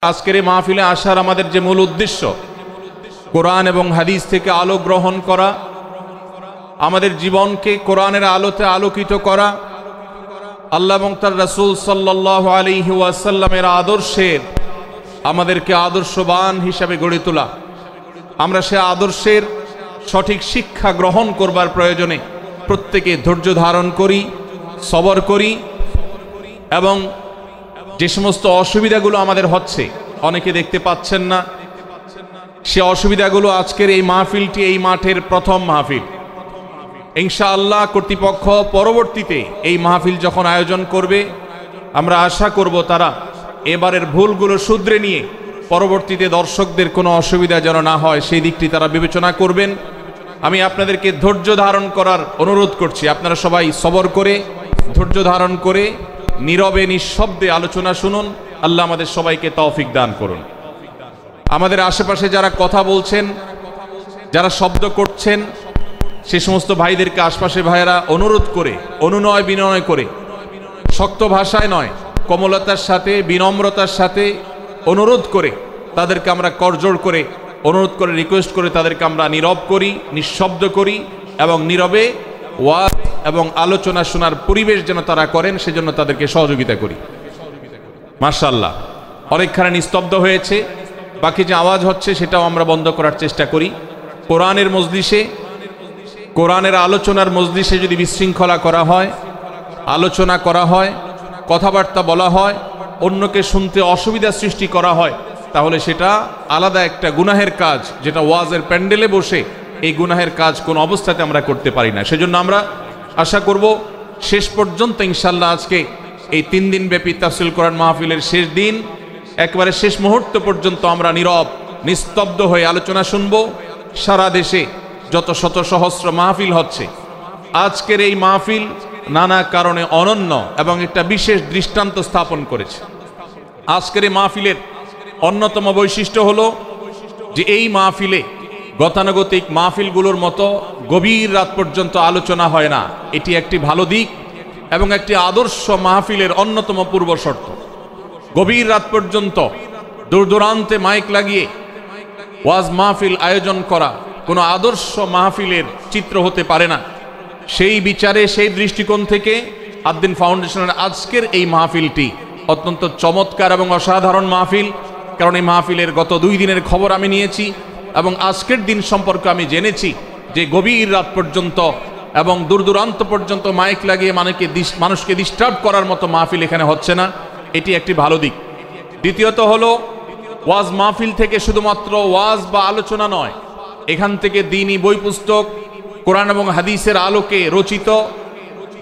আজকের এই মাহফিলে আসার আমাদের যে মূল উদ্দেশ্য, কোরআন এবং হাদিস থেকে আলো গ্রহণ করা, আমাদের জীবনকে কোরআনের আলোতে আলোকিত করা, আল্লাহ এবং তার রাসূল সাল্লাল্লাহু আলাইহি ওয়াসাল্লামের আদর্শের আমাদেরকে আদর্শবান হিসাবে গড়ে তোলা। আমরা সে আদর্শের সঠিক শিক্ষা গ্রহণ করবার প্রয়োজনে প্রত্যেকে ধৈর্য ধারণ করি, সবর করি, এবং যে সমস্ত অসুবিধাগুলো আমাদের হচ্ছে, অনেকে দেখতে পাচ্ছেন না, সে অসুবিধাগুলো আজকের এই মাহফিলটি এই মাঠের প্রথম মাহফিল। ইনশাআল্লাহ কর্তৃপক্ষ পরবর্তীতে এই মাহফিল যখন আয়োজন করবে, আমরা আশা করব তারা এবারের ভুলগুলো শুধরে নিয়ে পরবর্তীতে দর্শকদের কোনো অসুবিধা যেন না হয় সেই দিকটি তারা বিবেচনা করবেন। আমি আপনাদেরকে ধৈর্য ধারণ করার অনুরোধ করছি। আপনারা সবাই সবর করে, ধৈর্য ধারণ করে নীরবে নিঃশব্দে আলোচনা শুনুন। আল্লাহ আমাদের সবাইকে তৌফিক দান করুন। আমাদের আশেপাশে যারা কথা বলছেন, যারা শব্দ করছেন, সে সমস্ত ভাইদেরকে আশপাশে ভাইয়েরা অনুরোধ করে, অনুনয় বিনয় করে, শক্ত ভাষায় নয়, কোমলতার সাথে, বিনম্রতার সাথে অনুরোধ করে তাদেরকে আমরা করজোড় করে অনুরোধ করে, রিকোয়েস্ট করে তাদেরকে আমরা নীরব করি, নিঃশব্দ করি, এবং নীরবে ওয়াজ এবং আলোচনা শোনার পরিবেশ যেন তারা করেন সেজন্য তাদেরকে সহযোগিতা করি। মাশাআল্লাহ, অনেকখানি নিস্তব্ধ হয়েছে, বাকি যে আওয়াজ হচ্ছে সেটাও আমরা বন্ধ করার চেষ্টা করি। কোরআনের মজলিসে, কোরআনের আলোচনার মজলিসে যদি বিশৃঙ্খলা করা হয়, আলোচনা করা হয়, কথাবার্তা বলা হয়, অন্যকে শুনতে অসুবিধা সৃষ্টি করা হয়, তাহলে সেটা আলাদা একটা গুনাহের কাজ, যেটা ওয়াজের প্যান্ডেলে বসে এই গুনাহের কাজ কোন অবস্থাতে আমরা করতে পারি না। সেজন্য আমরা আশা করব শেষ পর্যন্ত ইনশাআল্লাহ আজকে এই 3 দিন ব্যাপী তাফসীরুল কোরআন মাহফিলের শেষ দিন, একবারে শেষ মুহূর্ত পর্যন্ত আমরা নীরব নিস্তব্ধ হয়ে আলোচনা শুনব। সারা দেশে যত শত সহস্র মাহফিল হচ্ছে, আজকের এই মাহফিল নানা কারণে অনন্য এবং একটা বিশেষ দৃষ্টান্ত স্থাপন করেছে। আজকের এই মাহফিলের অন্যতম বৈশিষ্ট্য হলো যে এই মাহফিলে গতানুগতিক মাহফিলগুলোর মতো গভীর রাত পর্যন্ত আলোচনা হয় না। এটি একটি ভালো দিক এবং একটি আদর্শ মাহফিলের অন্যতম পূর্ব শর্ত। গভীর রাত পর্যন্ত দূর দূরান্তে মাইক লাগিয়ে ওয়াজ মাহফিল আয়োজন করা কোনো আদর্শ মাহফিলের চিত্র হতে পারে না। সেই বিচারে, সেই দৃষ্টিকোণ থেকে আদ-দ্বীন ফাউন্ডেশনের আজকের এই মাহফিলটি অত্যন্ত চমৎকার এবং অসাধারণ মাহফিল। কারণ এই মাহফিলের গত 2 দিনের খবর আমি নিয়েছি এবং আজকের দিন সম্পর্কে আমি জেনেছি যে গভীর রাত পর্যন্ত এবং দূর দূরান্ত পর্যন্ত মাইক লাগিয়ে মানুষকে ডিস্টার্ব করার মতো মাহফিল এখানে হচ্ছে না। এটি একটি ভালো দিক। দ্বিতীয়ত হলো, ওয়াজ মাহফিল থেকে শুধুমাত্র ওয়াজ বা আলোচনা নয়, এখান থেকে দ্বীনি বই পুস্তক, কোরআন এবং হাদিসের আলোকে রচিত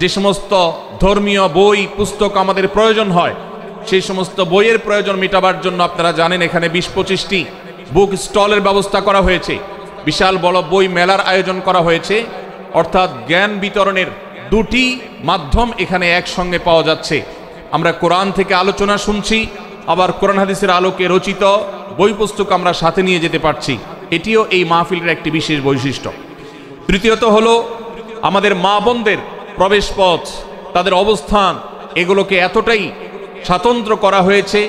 যে সমস্ত ধর্মীয় বই পুস্তক আমাদের প্রয়োজন হয়, সেই সমস্ত বইয়ের প্রয়োজন মেটাবার জন্য আপনারা জানেন এখানে 20-25টি বুক স্টলের ব্যবস্থা করা হয়েছে। বিশাল বড় বই মেলার আয়োজন করা হয়েছে। অর্থাৎ জ্ঞান বিতরণের 2টি মাধ্যম এখানে একসঙ্গে পাওয়া যাচ্ছে। আমরা কোরআন থেকে আলোচনা শুনছি, আবার কোরআন হাদিসের আলোকে রচিত বই পুস্তক আমরা সাথে নিয়ে যেতে পারছি। এটিও এই মাহফিলের একটি বিশেষ বৈশিষ্ট্য। তৃতীয়ত হলো, আমাদের মা বোনদের প্রবেশ পথ, তাদের অবস্থান, এগুলোকে এতটাই স্বতন্ত্র করা হয়েছে,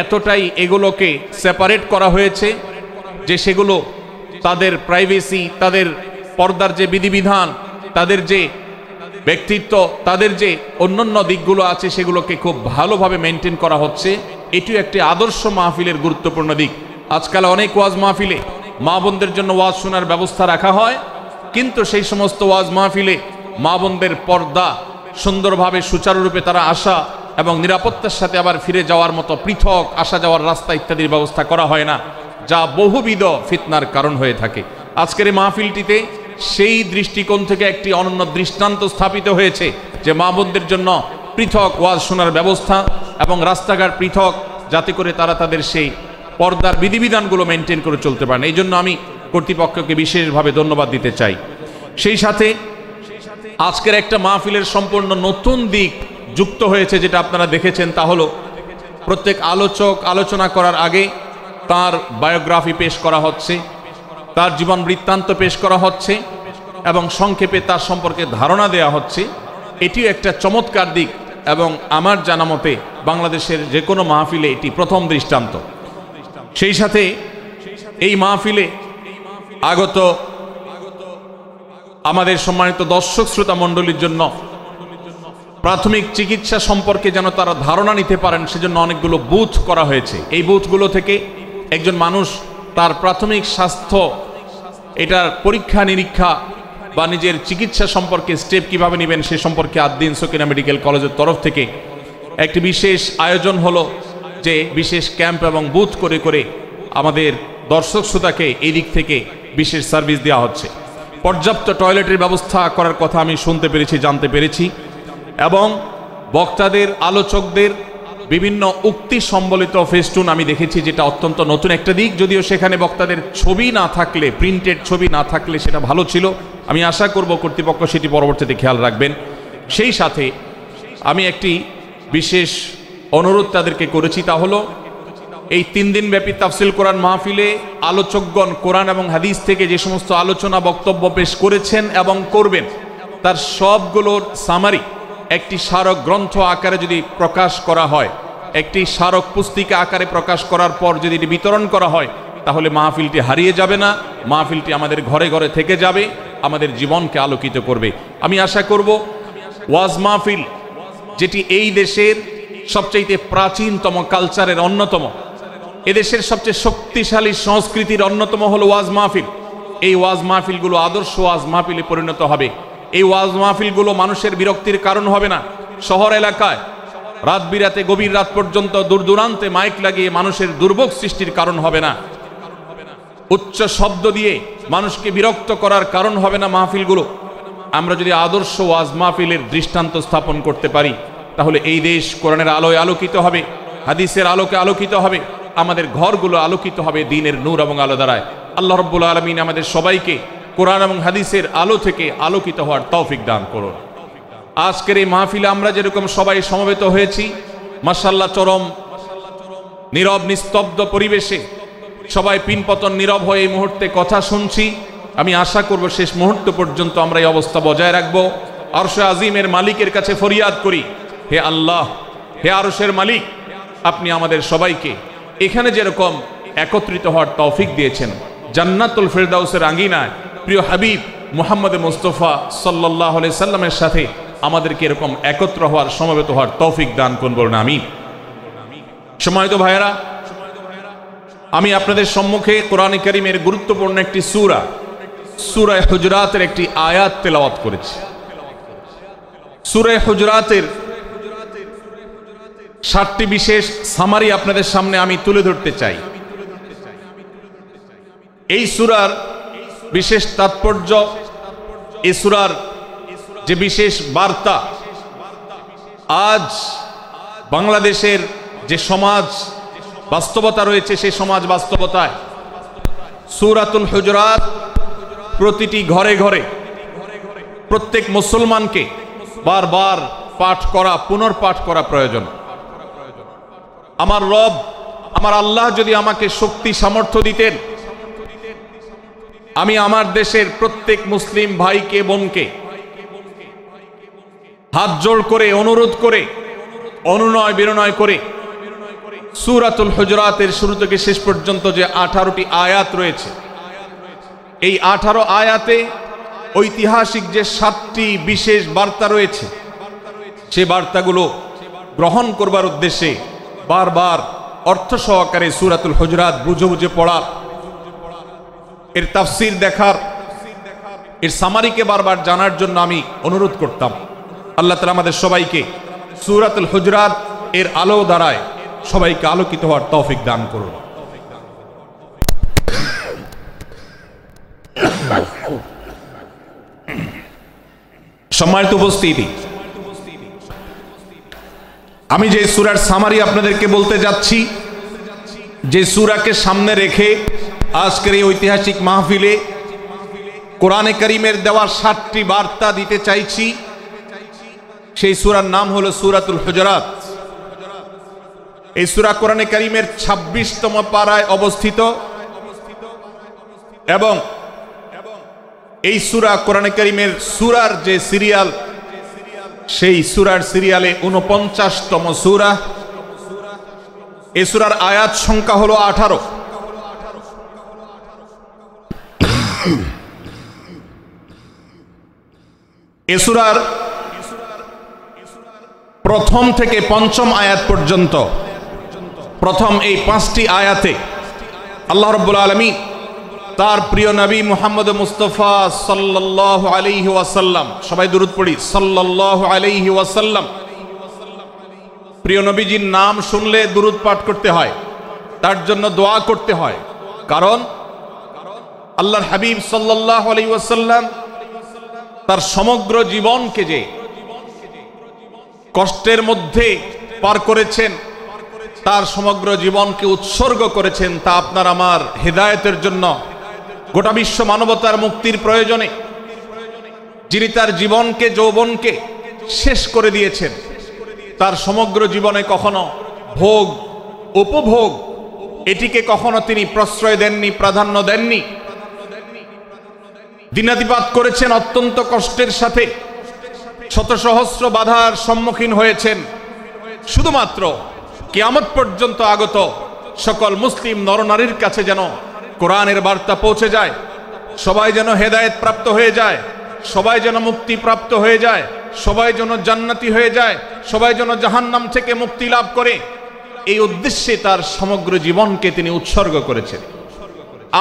এতটাই এগুলোকে সেপারেট করা হয়েছে যে সেগুলো তাদের প্রাইভেসি, তাদের পর্দার যে বিধিবিধান, তাদের যে ব্যক্তিত্ব, তাদের যে অন্যান্য দিকগুলো আছে সেগুলোকে খুব ভালোভাবে মেনটেন করা হচ্ছে। এটিও একটি আদর্শ মাহফিলের গুরুত্বপূর্ণ দিক। আজকাল অনেক ওয়াজ মাহফিলে মা বোনদের জন্য ওয়াজ শোনার ব্যবস্থা রাখা হয়, কিন্তু সেই সমস্ত ওয়াজ মাহফিলে মা বোনদের পর্দা সুন্দরভাবে সুচারুরূপে তারা আসা এবং নিরাপত্তার সাথে আবার ফিরে যাওয়ার মতো পৃথক আসা যাওয়ার রাস্তা ইত্যাদির ব্যবস্থা করা হয় না, যা বহুবিধ ফিতনার কারণ হয়ে থাকে। আজকের এই মাহফিলটিতে সেই দৃষ্টিকোণ থেকে একটি অনন্য দৃষ্টান্ত স্থাপিত হয়েছে যে মা বোনদের জন্য পৃথক ওয়াজ শোনার ব্যবস্থা এবং রাস্তাঘাট পৃথক, যাতে করে তারা তাদের সেই পর্দার বিধিবিধানগুলো মেনটেন করে চলতে পারেন। এই জন্য আমি কর্তৃপক্ষকে বিশেষভাবে ধন্যবাদ দিতে চাই। সেই সাথে আজকের একটা মাহফিলের সম্পূর্ণ নতুন দিক যুক্ত হয়েছে, যেটা আপনারা দেখেছেন, তা হলো প্রত্যেক আলোচক আলোচনা করার আগে তার বায়োগ্রাফি পেশ করা হচ্ছে, তার জীবন বৃত্তান্ত পেশ করা হচ্ছে এবং সংক্ষেপে তার সম্পর্কে ধারণা দেয়া হচ্ছে। এটিও একটা চমৎকার দিক এবং আমার জানা মতে বাংলাদেশের যে কোনো মাহফিলে এটি প্রথম দৃষ্টান্ত। সেই সাথে এই মাহফিলে আগত আমাদের সম্মানিত দর্শক শ্রোতা মণ্ডলীর জন্য প্রাথমিক চিকিৎসা সম্পর্কে যেন তারা ধারণা নিতে পারেন সেজন্য অনেকগুলো বুথ করা হয়েছে। এই বুথগুলো থেকে একজন মানুষ তার প্রাথমিক স্বাস্থ্য এটার পরীক্ষা নিরীক্ষা বা নিজের চিকিৎসা সম্পর্কে স্টেপ কিভাবে নেবেন সে সম্পর্কে আদ্দিন সকিনা মেডিকেল কলেজের তরফ থেকে একটি বিশেষ আয়োজন হলো, যে বিশেষ ক্যাম্প এবং বুথ করে করে আমাদের দর্শক শ্রোতাকে এই দিক থেকে বিশেষ সার্ভিস দেওয়া হচ্ছে। পর্যাপ্ত টয়লেটের ব্যবস্থা করার কথা আমি শুনতে পেরেছি, জানতে পেরেছি, এবং বক্তাদের আলোচকদের বিভিন্ন উক্তি সম্বলিত ফেস্টুন আমি দেখেছি, যেটা অত্যন্ত নতুন একটা দিক। যদিও সেখানে বক্তাদের ছবি না থাকলে, প্রিন্টেড ছবি না থাকলে সেটা ভালো ছিল। আমি আশা করব কর্তৃপক্ষ সেটি পরবর্তীতে খেয়াল রাখবেন। সেই সাথে আমি একটি বিশেষ অনুরোধ তাদেরকে করেছি, তা হলো এই 3 দিন ব্যাপী তাফসিল কোরআন মাহফিলে আলোচকগণ কোরআন এবং হাদিস থেকে যে সমস্ত আলোচনা বক্তব্য পেশ করেছেন এবং করবেন তার সবগুলোর সামারি একটি স্মারক গ্রন্থ আকারে যদি প্রকাশ করা হয়, একটি স্মারক পুস্তিকা আকারে প্রকাশ করার পর যদি এটি বিতরণ করা হয়, তাহলে মাহফিলটি হারিয়ে যাবে না, মাহফিলটি আমাদের ঘরে ঘরে থেকে যাবে, আমাদের জীবনকে আলোকিত করবে। আমি আশা করব ওয়াজ মাহফিল, যেটি এই দেশের সবচেয়ে প্রাচীনতম কালচারের অন্যতম, এদেশের সবচেয়ে শক্তিশালী সংস্কৃতির অন্যতম হলো ওয়াজ মাহফিল। এই ওয়াজ মাহফিলগুলো আদর্শ ওয়াজ মাহফিলে পরিণত হবে। এই ওয়াজ মাহফিলগুলো মানুষের বিরক্তির কারণ হবে না। শহর এলাকায় রাত বিরাতে গভীর রাত পর্যন্ত দূর দূরান্তে মাইক লাগিয়ে মানুষের দুর্ভোগ সৃষ্টির কারণ হবে না। উচ্চ শব্দ দিয়ে মানুষকে বিরক্ত করার কারণ হবে না মাহফিলগুলো। আমরা যদি আদর্শ ওয়াজ মাহফিলের দৃষ্টান্ত স্থাপন করতে পারি, তাহলে এই দেশ কোরআনের আলোয় আলোকিত হবে, হাদিসের আলোকে আলোকিত হবে, আমাদের ঘরগুলো আলোকিত হবে দ্বীনের নূর এবং আলো দ্বারায়। আল্লাহ রাব্বুল আলামিন আমাদের সবাইকে কোরআন এবং হাদিসের আলো থেকে আলোকিত হওয়ার তৌফিক দান করুন। আজকের এই মাহফিলে আমরা যেরকম সবাই সমবেত হয়েছি, মাশাআল্লাহ চরম নীরব নিস্তব্ধ পরিবেশে সবাই পিনপতন নীরব হয়ে এই মুহূর্তে কথা শুনছি। আমি আশা করব শেষ মুহূর্ত পর্যন্ত আমরা এই অবস্থা বজায় রাখবো। আরশে আজিমের মালিকের কাছে ফরিয়াদ করি, হে আল্লাহ, হে আরশের মালিক, আপনি আমাদের সবাইকে এখানে যেরকম একত্রিত হওয়ার তৌফিক দিয়েছেন, জান্নাতুল ফেরদাউসের আঙ্গিনায় প্রিয় হাবিব মুহাম্মদ মুস্তাফা সাল্লাল্লাহু আলাইহি সাল্লামের সাথে আমাদেরকে এরকম একত্র হওয়ার, সমবেত হওয়ার তৌফিক দান করুন, বলুন আমিন। সম্মানিত ভাইয়েরা, আমি আপনাদের সম্মুখে কোরআনে কারীমের গুরুত্বপূর্ণ একটি সূরা, সূরা হুজুরাতের একটি আয়াত তেলাওয়াত করেছি। সূরা হুজুরাতের 7টি বিশেষ সামারি আপনাদের সামনে আমি তুলে ধরতে চাই। এই সূরার বিশেষ তাৎপর্য, এই সূরার যে বিশেষ বার্তা, আজ বাংলাদেশের যে সমাজ বাস্তবতা রয়েছে, সেই সমাজ বাস্তবতায় সূরাতুল হুজুরাত প্রতিটি ঘরে ঘরে প্রত্যেক মুসলমানকে বারবার পাঠ করা, পুনর্পাঠ করা প্রয়োজন। আমার রব, আমার আল্লাহ যদি আমাকে শক্তি সামর্থ্য দিতেন, আমি আমার দেশের প্রত্যেক মুসলিম ভাইকে বোনকে হাত জোড় করে, অনুরোধ করে, অনুনয় বিনয় করে সূরাতুল হুজুরাতের শুরু থেকে শেষ পর্যন্ত যে 18টি আয়াত রয়েছে, এই 18 আয়াতে ঐতিহাসিক যে 7টি বিশেষ বার্তা রয়েছে, সে বার্তাগুলো গ্রহণ করবার উদ্দেশ্যে বারবার অর্থ সহকারে সূরাতুল হুজুরাত বুঝে বুঝে পড়া, এর তাফসীর দেখার, এর সামারিকে বারবার জানার জন্য আমি অনুরোধ করতাম। আল্লাহ তাআলা আমাদের সবাইকে সূরাতুল হুজুরাত এর আলো দ্বারায় সবাইকে আলোকিত হওয়ার তৌফিক দান করুন। সম্মানিত উপস্থিতি, আমি যে সূরার সামারি আপনাদেরকে বলতে যাচ্ছি, যে সূরাকে সামনে রেখে আজকের এই ঐতিহাসিক মাহফিলে কোরআনে কারীমের দেওয়া 7টি বার্তা দিতে চাইছি, সেই সূরার নাম হলো সূরাতুল হুজুরাত। এই সূরা কোরআনে কারীমের 26তম পারায় অবস্থিত এবং এই সূরা কোরআনে কারীমের সূরার যে সিরিয়াল, সেই সূরার সিরিয়ালে 49তম সূরা। এই সূরার আয়াত সংখ্যা হলো 18। এ সূরার প্রথম থেকে পঞ্চম আয়াত পর্যন্ত প্রথম এই 5টি আয়াতে আল্লাহ রাব্বুল আলামিন তার প্রিয় নবী মুহাম্মদ মুস্তাফা সাল্লাল্লাহু আলাইহি ওয়াসাল্লাম, সবাই দুরূদ পড়ি, সাল্লাল্লাহু আলাইহি ওয়াসাল্লাম। প্রিয় নবীজির নাম শুনলে দুরূদ পাঠ করতে হয়, তার জন্য দোয়া করতে হয়। কারণ আল্লাহর হাবিব সাল্লাল্লাহু আলাইহি ওয়াসাল্লাম তার সমগ্র জীবনকে যে কষ্টের মধ্যে পার করেছেন, তার সমগ্র জীবনকে উৎসর্গ করেছেন, তা আপনার আমার হেদায়েতের জন্য, গোটা বিশ্ব মানবতার মুক্তির প্রয়োজনে। যিনি তার জীবনকে, যৌবনকে শেষ করে দিয়েছেন, তার সমগ্র জীবনে কখনো ভোগ উপভোগ এটিকে কখনো তিনি প্রশ্রয় দেননি, প্রাধান্য দেননি। দিনাতিপাত করেছেন অত্যন্ত কষ্টের সাথে, শত সহস্র বাধার সম্মুখীন হয়েছেন, শুধুমাত্র কিয়ামত পর্যন্ত আগত সকল মুসলিম নরনারীর কাছে যেন কোরআনের বার্তা পৌঁছে যায়, সবাই যেন হেদায়েত প্রাপ্ত হয়ে যায়, সবাই যেন মুক্তি প্রাপ্ত হয়ে যায়, সবাই যেন জান্নাতি হয়ে যায়, সবাই যেন জাহান্নাম থেকে মুক্তি লাভ করে। এই উদ্দেশ্যে তার সমগ্র জীবনকে তিনি উৎসর্গ করেছেন।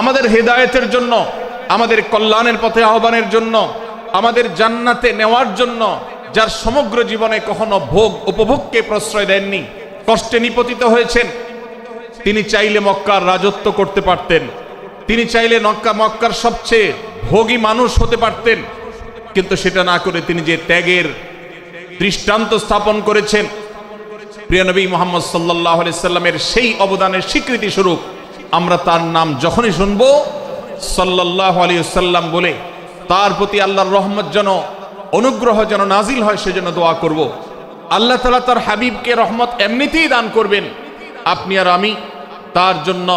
আমাদের হেদায়েতের জন্য, আমাদের কল্যাণের পথে আহ্বানের জন্য, আমাদের জান্নাতে নেওয়ার জন্য, যার সমগ্র জীবনে কখনো ভোগ উপভোগকে প্রশ্রয় দেননি, কষ্টে নিপতিত হয়েছেন। তিনি চাইলে মক্কার রাজত্ব করতে পারতেন, তিনি চাইলে মক্কার সবচেয়ে ভোগী মানুষ হতে পারতেন, কিন্তু সেটা না করে তিনি যে ত্যাগের দৃষ্টান্ত স্থাপন করেছেন, প্রিয় নবী মুহাম্মদ সাল্লাল্লাহু আলাইহি সাল্লামের সেই অবদানের স্বীকৃতি স্বরূপ আমরা তার নাম যখনই শুনব সাল্লাল্লাহু আলাইহি সাল্লাম বলে তার প্রতি আল্লাহর রহমত যেন, অনুগ্রহ যেন নাজিল হয় সেজন্য দোয়া করব। আল্লাহ তাআলা তার হাবিবকে রহমত এমনিতেই দান করবেন, আপনি আর আমি তার জন্য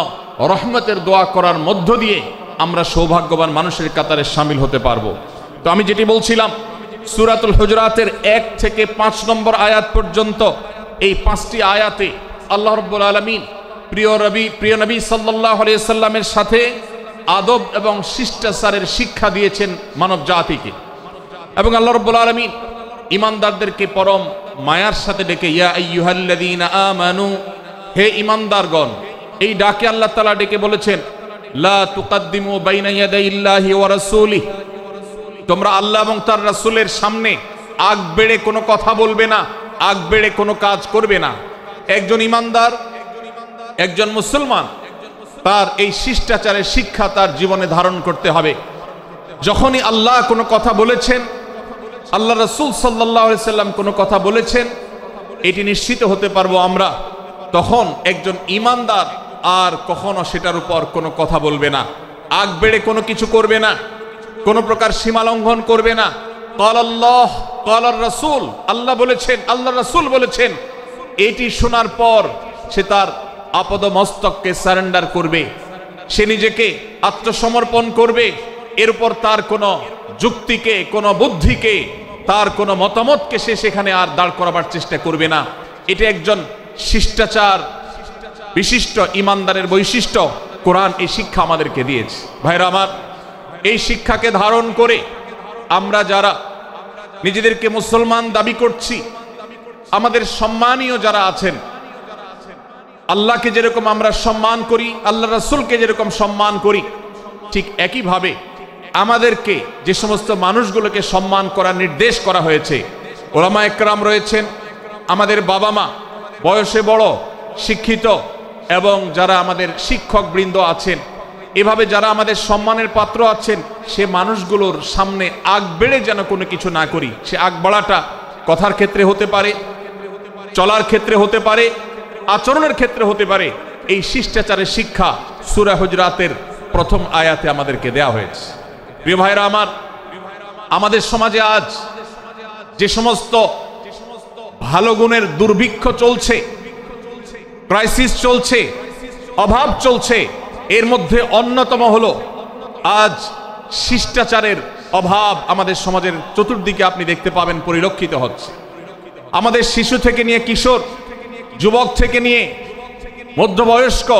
রহমতের দোয়া করার মধ্য দিয়ে আমরা সৌভাগ্যবান মানুষের কাতারে শামিল হতে পারবো। তো আমি যেটি বলছিলাম, সূরাতুল হুজরাতের 1 থেকে 5 নম্বর আয়াত পর্যন্ত এই 5টি আয়াতে আল্লাহ রাব্বুল আলামিন প্রিয় নবী সাল্লাল্লাহু আলাইহি সাল্লামের সাথে আদব এবং শিষ্টাচারের শিক্ষা দিয়েছেন মানব জাতিকে। এবং আল্লাহ রাব্বুল আলামিন ঈমানদারদেরকে পরম মায়ার সাথে ডেকে, ইয়া আইয়ুহাল্লাযীনা আমানু, হে ঈমানদারগণ, এই ডাকে আল্লাহ তাআলা ডেকে বলেছেন, লা তুকাদ্দিমু বাইনা ইয়াদাইল্লাহি ওয়া রাসূলিহি, তোমরা আল্লাহ এবং তার রাসূলের সামনে আগ বেড়ে কোনো কথা বলবে না, আগ বেড়ে কোনো কাজ করবে না। একজন ঈমানদার, একজন মুসলমান, তার এই শিষ্টাচারের শিক্ষা তার জীবনে ধারণ করতে হবে। যখনই আল্লাহ কোনো কথা বলেছেন, আল্লাহ রাসূল সাল্লাল্লাহু আলাইহি সাল্লাম কোনো কথা বলেছেন, এটি নিশ্চিত হতে পারবো আমরা, তখন একজন ঈমানদার আর কখনো সেটার উপর কোনো কথা বলবে না, আগ বেড়ে কোনো কিছু করবে না, কোনো প্রকার সীমা লঙ্ঘন করবে না। ক্বালাল্লাহ ক্বালার রাসূল, আল্লাহ বলেছেন, আল্লাহ রাসূল বলেছেন, এটি শোনার পর সে তার আপাদমস্তককে সারেন্ডার করবে, সে নিজেকে আত্মসমর্পণ করবে। এর উপর তার কোনো যুক্তিকে, কোনো বুদ্ধিকে, তার কোনো মতামতকে সে সেখানে আর দাঁড় করাবার চেষ্টা করবে না। এটা একজন শিষ্টাচার বিশিষ্ট ঈমানদারের বৈশিষ্ট্য। কোরআন এই শিক্ষা আমাদেরকে দিয়েছে। ভাইরা আমার, এই শিক্ষাকে ধারণ করে আমরা যারা নিজেদেরকে মুসলমান দাবি করছি, আমাদের সম্মানীয় যারা আছেন, আল্লাহকে যেরকম আমরা সম্মান করি, আল্লাহ রাসূলকে যেরকম সম্মান করি, ঠিক একইভাবে আমাদেরকে যে সমস্ত মানুষগুলোকে সম্মান করার নির্দেশ করা হয়েছে, ওলামা একরাম রয়েছেন, আমাদের বাবা মা, বয়সে বড়, শিক্ষিত, এবং যারা আমাদের শিক্ষক বৃন্দ আছেন, এভাবে যারা আমাদের সম্মানের পাত্র আছেন, সে মানুষগুলোর সামনে আগ বেড়ে যেন কোনো কিছু না করি। সে আগ বাড়াটা কথার ক্ষেত্রে হতে পারে, চলার ক্ষেত্রে হতে পারে, আচরণের ক্ষেত্রে হতে পারে। এই শিষ্টাচারের শিক্ষা সূরা হুজরাতের প্রথম আয়াতে আমাদেরকে দেয়া হয়েছে। প্রিয় ভাইরা আমার, আমাদের সমাজে আজ যে সমস্ত ভালো গুণের দুর্ভিক্ষ চলছে, ক্রাইসিস চলছে, অভাব চলছে, এর মধ্যে অন্যতম হলো আজ শিষ্টাচারের অভাব। আমাদের সমাজের চতুর্দিকে আপনি দেখতে পাবেন পরিলক্ষিত হচ্ছে। আমাদের শিশু থেকে নিয়ে কিশোর, যুবক থেকে নিয়ে মধ্যবয়স্ক,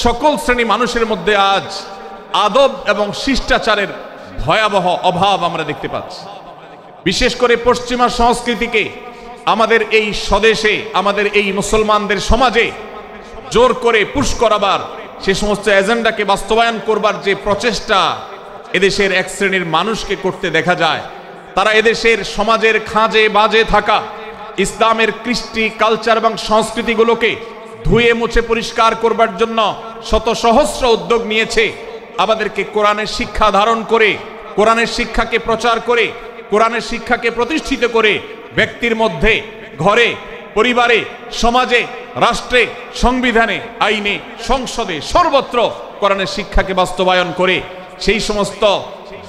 সকল শ্রেণী মানুষের মধ্যে আজ আদব এবং শিষ্টাচারের ভয়াবহ অভাব আমরা দেখতে পাচ্ছি। বিশেষ করে পশ্চিমা সংস্কৃতিকে আমাদের এই স্বদেশে, আমাদের এই মুসলমানদের সমাজে জোর করে পুশ করাবার, সে সমস্ত এজেন্ডাকে বাস্তবায়ন করবার যে প্রচেষ্টা এদেশের এক শ্রেণীর মানুষকে করতে দেখা যায়, তারা এদেশের সমাজের খাঁজে বাজে থাকা ইসলামের কৃষ্টি, কালচার এবং সংস্কৃতিগুলোকে ধুয়ে মুছে পরিষ্কার করবার জন্য শত সহস্র উদ্যোগ নিয়েছে। আমাদেরকে কোরআনের শিক্ষা ধারণ করে, কোরআনের শিক্ষাকে প্রচার করে, কোরআনের শিক্ষাকে প্রতিষ্ঠিত করে ব্যক্তির মধ্যে, ঘরে, পরিবারে, সমাজে, রাষ্ট্রে, সংবিধানে, আইনে, সংসদে, সর্বত্র কোরআনের শিক্ষাকে বাস্তবায়ন করে সেই সমস্ত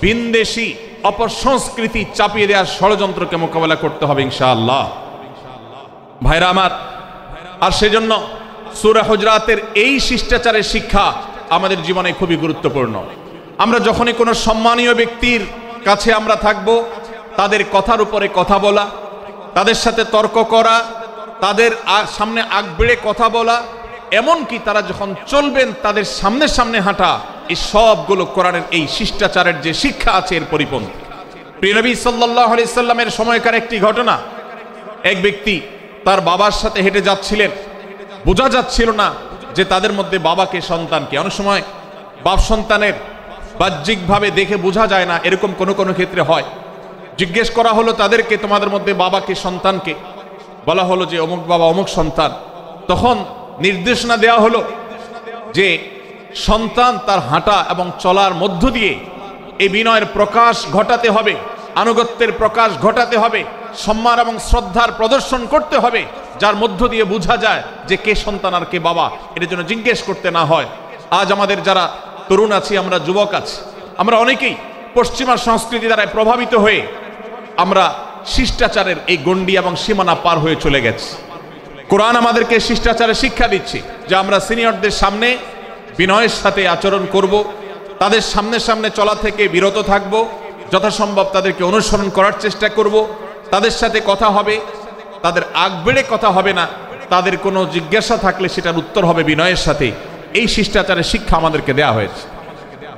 বিন্দেশী অপসংস্কৃতি চাপিয়ে দেওয়ার ষড়যন্ত্রকে মোকাবেলা করতে হবে ইনশাআল্লাহ। ভাইরা আমার, আর সেজন্য সূরা হুজরাতের এই শিষ্টাচারের শিক্ষা আমাদের জীবনে খুবই গুরুত্বপূর্ণ। আমরা যখনই কোনো সম্মানীয় ব্যক্তির কাছে আমরা থাকব, তাদের কথার উপরে কথা বলা, তাদের সাথে তর্ক করা, তাদের সামনে আগ বেড়ে কথা বলা, এমনকি তারা যখন চলবেন তাদের সামনে সামনে হাঁটা, এই সবগুলো কোরআনের এই শিষ্টাচারের যে শিক্ষা আছে এর পরিপন্থী। প্রিয় নবী সাল্লাল্লাহু আলাইহি সাল্লামের সময়কার একটি ঘটনা, এক ব্যক্তি তার বাবার সাথে হেঁটে যাচ্ছিলেন, বোঝা যাচ্ছিল না যে তাদের মধ্যে বাবাকে সন্তানকে। অনেক সময় বাপ সন্তানের বাহ্যিকভাবে দেখে বোঝা যায় না, এরকম কোনো কোনো ক্ষেত্রে হয়। জিজ্ঞেস করা হলো তাদেরকে, তোমাদের মধ্যে বাবাকে সন্তানকে? বলা হলো যে অমুক বাবা, অমুক সন্তান। তখন নির্দেশনা দেওয়া হলো যে সন্তান তার হাঁটা এবং চলার মধ্য দিয়ে এই বিনয়ের প্রকাশ ঘটাতে হবে, আনুগত্যের প্রকাশ ঘটাতে হবে, সম্মান এবং শ্রদ্ধার প্রদর্শন করতে হবে, যার মধ্য দিয়ে বোঝা যায় যে কে সন্তান আর কে বাবা। এর জন্য জিজ্ঞেস করতে না হয়। আজ আমাদের যারা তরুণ আছি, আমরা যুবক আছি, আমরা অনেকেই পশ্চিমা সংস্কৃতি দ্বারা প্রভাবিত হয়ে আমরা শিষ্টাচারের এই গণ্ডি এবং সীমানা পার হয়ে চলে গেছি। কোরআন আমাদেরকে শিষ্টাচারের শিক্ষা দিচ্ছে যে আমরা সিনিয়রদের সামনে বিনয়ের সাথে আচরণ করব, তাদের সামনে সামনে চলা থেকে বিরত থাকব, যথাসম্ভব তাদেরকে অনুসরণ করার চেষ্টা করব, তাদের সাথে কথা হবে, তাদের আগ বেড়ে কথা হবে না, তাদের কোনো জিজ্ঞাসা থাকলে সেটার উত্তর হবে বিনয়ের সাথে। এই শিষ্টাচারের শিক্ষা আমাদেরকে দেওয়া হয়েছে।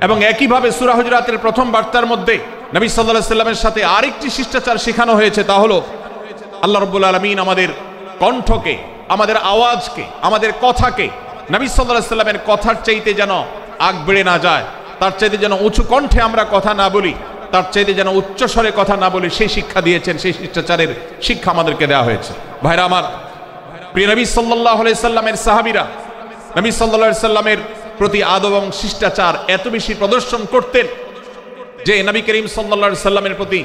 এবং একইভাবে সূরা হুজরাতের প্রথম বার্তার মধ্যে নবী সাল্লাল্লাহু আলাইহি সাল্লামের সাথে আরেকটি শিষ্টাচার শেখানো হয়েছে, তা হলো আল্লাহ রাব্বুল আলামিন আমাদের কণ্ঠকে, আমাদের আওয়াজকে, আমাদের কথাকে নবী সাল্লাল্লাহু আলাইহি সাল্লামের কথার চাইতে যেন আগ বেড়ে না যায়, তার চাইতে যেন উঁচু কণ্ঠে আমরা কথা না বলি, তার চাইতে যেন উচ্চ স্বরে কথা না বলি, সেই শিক্ষা দিয়েছেন। সেই শিষ্টাচারের শিক্ষা আমাদেরকে দেওয়া হয়েছে। ভাইরা আমার, প্রিয় নবী সাল্লাল্লাহু আলাইহি সাল্লামের সাহাবীরা নবী সাল্লাল্লাহু আলাইহি সাল্লামের প্রতি আদব এবং শিষ্টাচার এত বেশি প্রদর্শন করতেন যে নবী করিম সাল্লাল্লাহু আলাইহি সাল্লামের প্রতি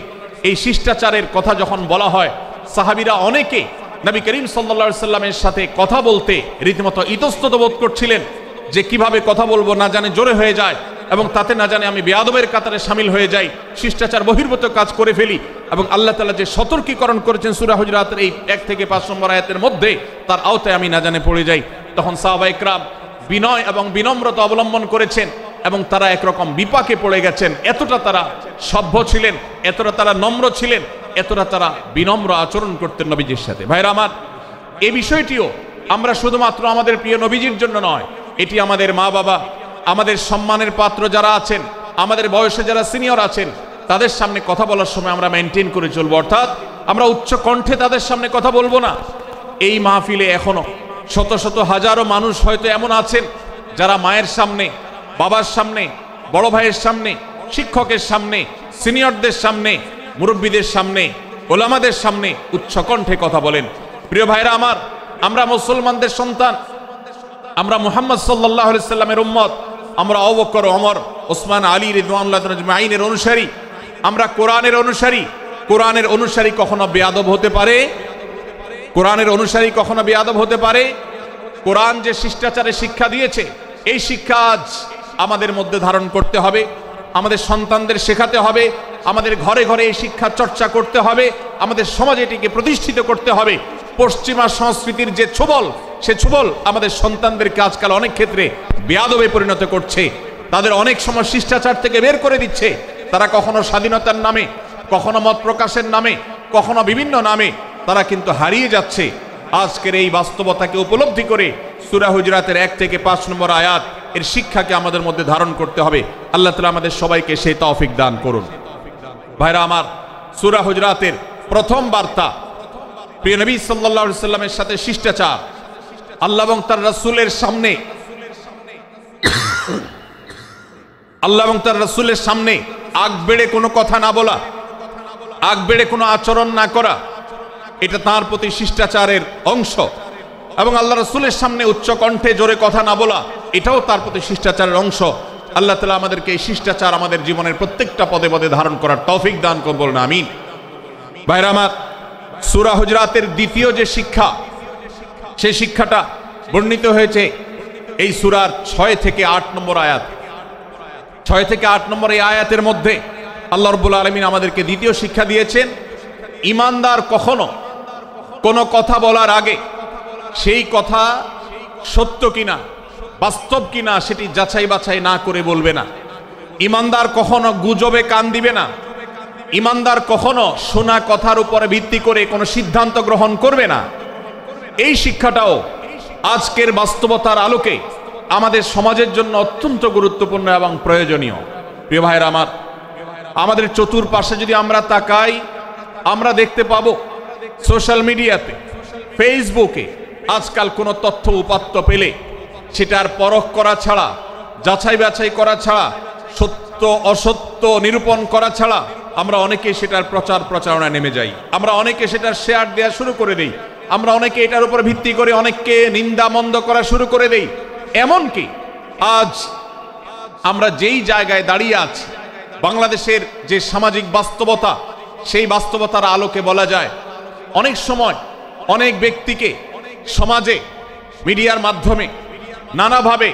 এই শিষ্টাচারের কথা যখন বলা হয়, সাহাবীরা অনেকে নবী করিম সাল্লাল্লাহু আলাইহি সাল্লামের সাথে কথা বলতে রীতিমতো ইতস্তত বোধ করছিলেন যে কিভাবে কথা বলবো, না জানে জোরে হয়ে যায় এবং তাতে না জানে আমি বেয়াদবের কাতারে শামিল হয়ে যাই, শিষ্টাচার বহির্ভূত কাজ করে ফেলি। এবং আল্লাহ তাআলা যে সতর্কীকরণ করেছেন সূরা হুজরাতের এই 1 থেকে 5 নম্বর আয়াতের মধ্যে, তার আওতায় আমি না জানে পড়ে যাই। তখন সাহাবায়ে কেরাম বিনয় এবং বিনম্রতা অবলম্বন করেছেন এবং তারা একরকম বিপাকে পড়ে গেছেন। এতটা তারা সভ্য ছিলেন, এতটা তারা নম্র ছিলেন, এতটা তারা বিনম্র আচরণ করতেন নবীজির সাথে। ভাইরা আমার, এই বিষয়টিও আমরা শুধুমাত্র আমাদের প্রিয় নবীজির জন্য নয়, এটি আমাদের মা বাবা, আমাদের সম্মানের পাত্র যারা আছেন, আমাদের বয়সে যারা সিনিয়র আছেন, তাদের সামনে কথা বলার সময় আমরা মেনটেন করে চলবো। অর্থাৎ আমরা উচ্চ কণ্ঠে তাদের সামনে কথা বলবো না। এই মাহফিলে এখনো শত শত হাজারো মানুষ হয়তো এমন আছেন যারা মায়ের সামনে, বাবার সামনে, বড় ভাইয়ের সামনে, শিক্ষকের সামনে, সিনিয়রদের সামনে, মুরব্বীদের সামনে, ওলামাদের সামনে উচ্চ কণ্ঠে কথা বলেন। প্রিয় ভাইরা আমার, আমরা মুসলমানদের সন্তান, আমরা মুহাম্মদ সাল্লাল্লাহু আলাইহি সাল্লামের উম্মত, আমরা আবু বকর, ওমর, ওসমান, আলী রাদিয়াল্লাহু আজমাইনের অনুসারী, আমরা কোরআনের অনুসারী। কোরআনের অনুসারী কখনো বেয়াদব হতে পারে? কোরআনের অনুসারী কখনো বেয়াদব হতে পারে? কোরআন যে শিষ্টাচারের শিক্ষা দিয়েছে, এই শিক্ষা আজ আমাদের মধ্যে ধারণ করতে হবে, আমাদের সন্তানদের শেখাতে হবে, আমাদের ঘরে ঘরে এই শিক্ষা চর্চা করতে হবে, আমাদের সমাজে এটিকে প্রতিষ্ঠিত করতে হবে। পশ্চিমা সংস্কৃতির যে ছোবল, সে ছোবল আমাদের সন্তানদেরকে আজকাল অনেক ক্ষেত্রে বেয়াদবে পরিণত করছে, তাদের অনেক সময় শিষ্টাচার থেকে বের করে দিচ্ছে। তারা কখনো স্বাধীনতার নামে, কখনো মত প্রকাশের নামে, কখনো বিভিন্ন নামে তারা কিন্তু হারিয়ে যাচ্ছে। আজকের এই বাস্তবতাকে উপলব্ধি করে সূরা হুজরাতের 1 থেকে 5 নম্বর আয়াত এর শিক্ষাকে আমাদের মধ্যে ধারণ করতে হবে। আল্লাহ তাআলা আমাদের সবাইকে সেই তৌফিক দান করুন। ভাইরা আমার, সূরা হুজরাতের প্রথম বার্তা প্রিয় নবী সাল্লাল্লাহু আলাইহি সাল্লামের সাথে শিষ্টাচার, আল্লাহ এবং তার রাসূলের সামনে আগ বেড়ে কোনো কথা না বলা, আগ বেড়ে কোনো আচরণ না করা, এটা তার প্রতি শিষ্টাচারের অংশ। এবং আল্লাহ রাসূলের সামনে উচ্চ কণ্ঠে জোরে কথা না বলা, এটাও তার প্রতি শিষ্টাচারের অংশ। আল্লাহ তাআলা আমাদেরকে এই শিষ্টাচার আমাদের জীবনের প্রত্যেকটা পদে পদে ধারণ করার তৌফিক দান করুন, বলুন আমিন। ভাইরা আমার, সূরা হুজরাতের দ্বিতীয় যে শিক্ষা, সেই শিক্ষাটা বর্ণিত হয়েছে এই সূরার 6 থেকে 8 নম্বর আয়াত। 6 থেকে 8 নম্বর এই আয়াতের মধ্যে আল্লাহ রাব্বুল আলামিন আমাদেরকে দ্বিতীয় শিক্ষা দিয়েছেন, ঈমানদার কখনো কোনো কথা বলার আগে সেই কথা সত্য কিনা, বাস্তব কিনা সেটি যাচাই বাছাই না করে বলবে না। ঈমানদার কখনো গুজবে কান দিবে না। ঈমানদার কখনো শোনা কথার উপরে ভিত্তি করে কোনো সিদ্ধান্ত গ্রহণ করবে না। এই শিক্ষাটাও আজকের বাস্তবতার আলোকে আমাদের সমাজের জন্য অত্যন্ত গুরুত্বপূর্ণ এবং প্রয়োজনীয়। প্রিয় ভাইরা আমার, আমাদের চতুর্পাশে যদি আমরা তাকাই, আমরা দেখতে পাবো সোশ্যাল মিডিয়াতে, ফেসবুকে আজকাল কোনো তথ্য উপাত্ত পেলে সেটার পরখ করা ছাড়া, যাচাই বাছাই করা ছাড়া, সত্য অসত্য নিরূপণ করা ছাড়া আমরা অনেকে সেটার প্রচার প্রচারণায় নেমে যাই। আমরা অনেকে সেটার শেয়ার দেওয়া শুরু করে দেই। আমরা অনেকে এটার উপর ভিত্তি করে অনেককে নিন্দা মন্দ করা শুরু করে দেই। এমনকি আজ আমরা যেই জায়গায় দাঁড়িয়ে আছি, বাংলাদেশের যে সামাজিক বাস্তবতা, সেই বাস্তবতার আলোকে বলা যায় অনেক সময় অনেক ব্যক্তিকে সমাজে মিডিয়ার মাধ্যমে নানাভাবে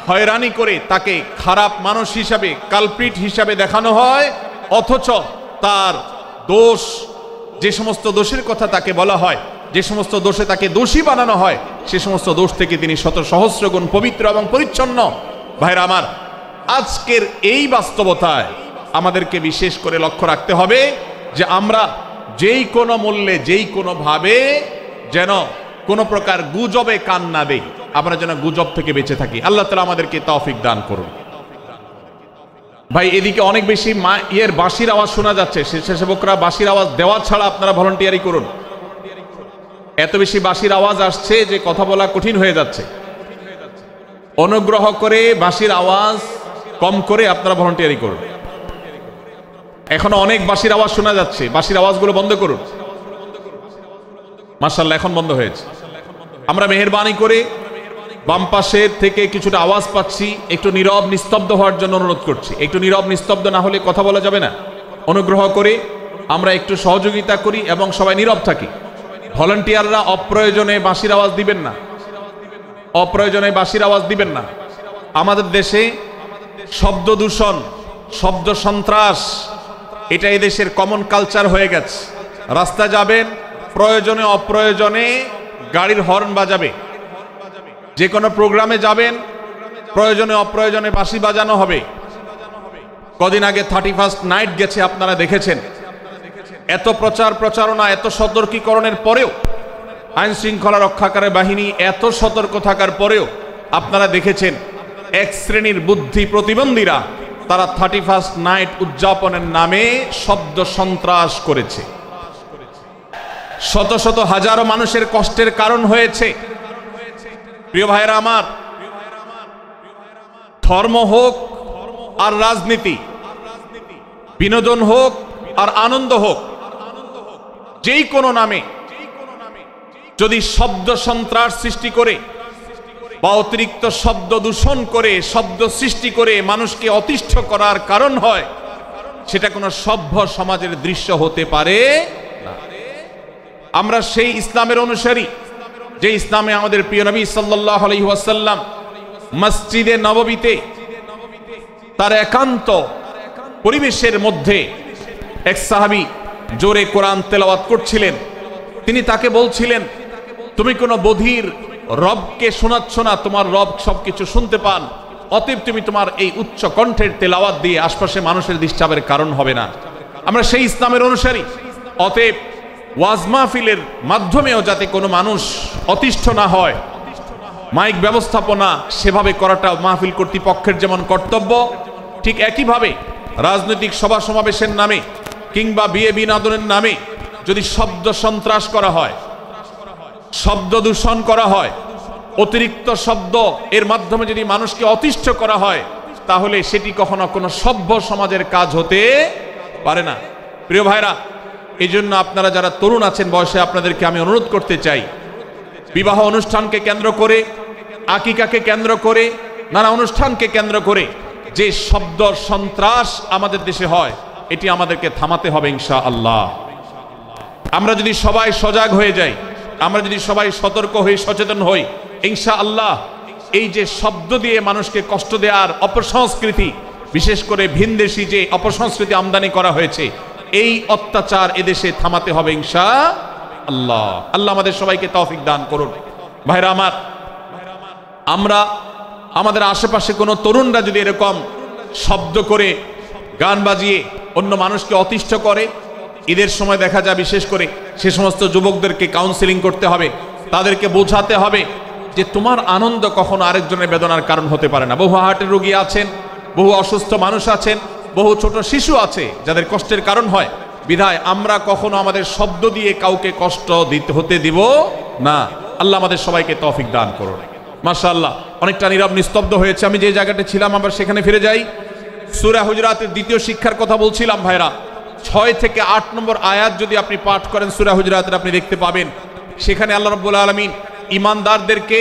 হয়রানি করে তাকে খারাপ মানুষ হিসাবে, কালপ্রিট হিসাবে দেখানো হয়, অথচ তার দোষ, যে সমস্ত দোষের কথা তাকে বলা হয়, যে সমস্ত দোষে তাকে দোষী বানানো হয়, সে সমস্ত দোষ থেকে তিনি শত সহস্র গুণ পবিত্র এবং পরিচ্ছন্ন। ভাইরা আমার, আজকের এই বাস্তবতায় আমাদেরকে বিশেষ করে লক্ষ্য রাখতে হবে যে আমরা যেই কোনো মূল্যে, যেই কোনো ভাবে যেন কোনো প্রকার গুজবে কান না দেই, আমরা যেন গুজব থেকে বেঁচে থাকি। আল্লাহ তাআলা আমাদেরকে তৌফিক দান করুন। ভাই, এদিকে অনেক বেশি বাঁশির আওয়াজ শোনা যাচ্ছে। স্বেচ্ছাসেবকরা বাঁশির আওয়াজ দেওয়া ছাড়া আপনারা ভলান্টিয়ারি করুন। এত বেশি বাঁশির আওয়াজ আসছে যে কথা বলা কঠিন হয়ে যাচ্ছে। অনুগ্রহ করে বাঁশির আওয়াজ কম করে আপনারা ভলান্টিয়ারি করুন। এখনো অনেক বাঁশির আওয়াজ শোনা যাচ্ছে, বাঁশির আওয়াজগুলো বন্ধ করুন। মাশাআল্লাহ, এখন বন্ধ হয়েছে। আমরা মেহেরবানি করে বাম পাশের থেকে কিছুটা আওয়াজ পাচ্ছি, একটু নীরব নিস্তব্ধ হওয়ার জন্য অনুরোধ করছি। একটু নীরব নিস্তব্ধ না হলে কথা বলা যাবে না। অনুগ্রহ করে আমরা একটু সহযোগিতা করি এবং সবাই নীরব থাকি। ভলান্টিয়াররা অপ্রয়োজনে বাঁশির আওয়াজ দিবেন না, অপ্রয়োজনে বাঁশির আওয়াজ দিবেন না। আমাদের দেশে শব্দ দূষণ, শব্দ সন্ত্রাস, এটা এদেশের কমন কালচার হয়ে গেছে। রাস্তা যাবেন, প্রয়োজনে অপ্রয়োজনে গাড়ির হর্ন বাজাবে। যে কোনো প্রোগ্রামে যাবেন, প্রয়োজনে অপ্রয়োজনে বাঁশি বাজানো হবে। কদিন আগে 31st নাইট গেছে, আপনারা দেখেছেন। এত প্রচার প্রচারণা, এত সতর্কীকরণের পরেও, আইন শৃঙ্খলা রক্ষাকারী বাহিনী এত সতর্ক থাকার পরেও আপনারা দেখেছেন এক শ্রেণীর বুদ্ধি প্রতিবন্ধীরা তারা 31st নাইট উদযাপনের নামে শব্দ সন্ত্রাস করেছে। শত শত হাজারো মানুষের কষ্টের কারণ হয়েছে। প্রিয় ভাইরা আমার, ধর্ম হোক আর রাজনীতি, বিনোদন হোক আর আনন্দ হোক, যেই কোনো নামে যদি শব্দ সন্ত্রাস সৃষ্টি করে বা অতিরিক্ত শব্দ দূষণ করে, শব্দ সৃষ্টি করে মানুষকে অতিষ্ঠ করার কারণ হয়, সেটা কোনো সভ্য সমাজের দৃশ্য হতে পারে না। আমরা সেই ইসলামের অনুসারী যে ইসলামে আমাদের প্রিয় নবী সাল্লাল্লাহু আলাইহি ওয়াসাল্লাম মসজিদে নববীতে তার একান্ত পরিবেশের মধ্যে এক সাহাবী জোরে কোরআন তেলাওয়াত করছিলেন। তিনি তাকে বলছিলেন, তুমি কোনো বধির রবকে শোনাচ্ছ না, তোমার রব সবকিছু শুনতে পান, অতএব তুমি তোমার এই উচ্চ কণ্ঠের তেলাওয়াত দিয়ে আশপাশে মানুষের ডিস্টার্বের কারণ হবে না। আমরা সেই ইসলামের অনুসারী, অতএব ওয়াজ মাহফিলের মাধ্যমেও যাতে কোনো মানুষ অতিষ্ঠ না হয়, মাইক ব্যবস্থাপনা সেভাবে করাটা মাহফিল কর্তৃপক্ষের যেমন কর্তব্য, ঠিক একইভাবে রাজনৈতিক সভা সমাবেশের নামে কিংবা বিয়ে বিনোদনের নামে যদি শব্দ সন্ত্রাস করা হয়, শব্দ দূষণ করা হয়, অতিরিক্ত শব্দ এর মাধ্যমে যদি মানুষকে অতিষ্ঠ করা হয়, তাহলে সেটি কখনো কোনো সভ্য সমাজের কাজ হতে পারে না। প্রিয় ভাইরা, এই জন্য আপনারা যারা তরুণ আছেন বয়সে, আপনাদেরকে আমি অনুরোধ করতে চাই, বিবাহ অনুষ্ঠানকে কেন্দ্র করে, আকিকাকে কেন্দ্র করে, নানা অনুষ্ঠানকে কেন্দ্র করে যে শব্দ সন্ত্রাস আমাদের দেশে হয়, এটি আমাদেরকে থামাতে হবে ইনশাআল্লাহ। আমরা যদি সবাই সজাগ হয়ে যাই, আমরা যদি সবাই সতর্ক হই, সচেতন হই, ইনশাআল্লাহ এই যে শব্দ দিয়ে মানুষকে কষ্ট দেওয়ার অপসংস্কৃতি, বিশেষ করে ভিনদেশি যে অপসংস্কৃতি আমদানি করা হয়েছে, এই অত্যাচার এদেশে থামাতে হবে ইনশাআল্লাহ। আল্লাহ আমাদের সবাইকে তৌফিক দান করুন। ভাইরা আমার, আমরা আমাদের আশেপাশে কোনো তরুণরা যদি এরকম শব্দ করে, গান বাজিয়ে অন্য মানুষকে অতিষ্ঠ করে, ঈদের সময় দেখা যায় বিশেষ করে সে সমস্ত যুবকদেরকে কাউন্সেলিং করতে হবে, তাদেরকে বোঝাতে হবে যে তোমার আনন্দ কখনো আরেকজনের বেদনার কারণ হতে পারে না। বহু হার্টের রোগী আছেন, বহু অসুস্থ মানুষ আছেন, বহু ছোট শিশু আছে যাদের কষ্টের কারণ হয়। বিধায় আমরা কখনো আমাদের শব্দ দিয়ে কাউকে কষ্ট হতে দিব না। আল্লাহ আমাদের সবাইকে তৌফিক দান করুন। মাশাআল্লাহ, অনেকটা নীরব নিস্তব্ধ হয়েছে। আমি যে জায়গাটা ছিলাম আবার সেখানে ফিরে যাই। সূরা হুজরাতের দ্বিতীয় শিক্ষার কথা বলছিলাম ভাইরা। 6 থেকে 8 নম্বর আয়াত যদি আপনি পাঠ করেন সূরা হুজরাতের, আপনি দেখতে পাবেন সেখানে আল্লাহ রাব্বুল আলামিন ঈমানদারদেরকে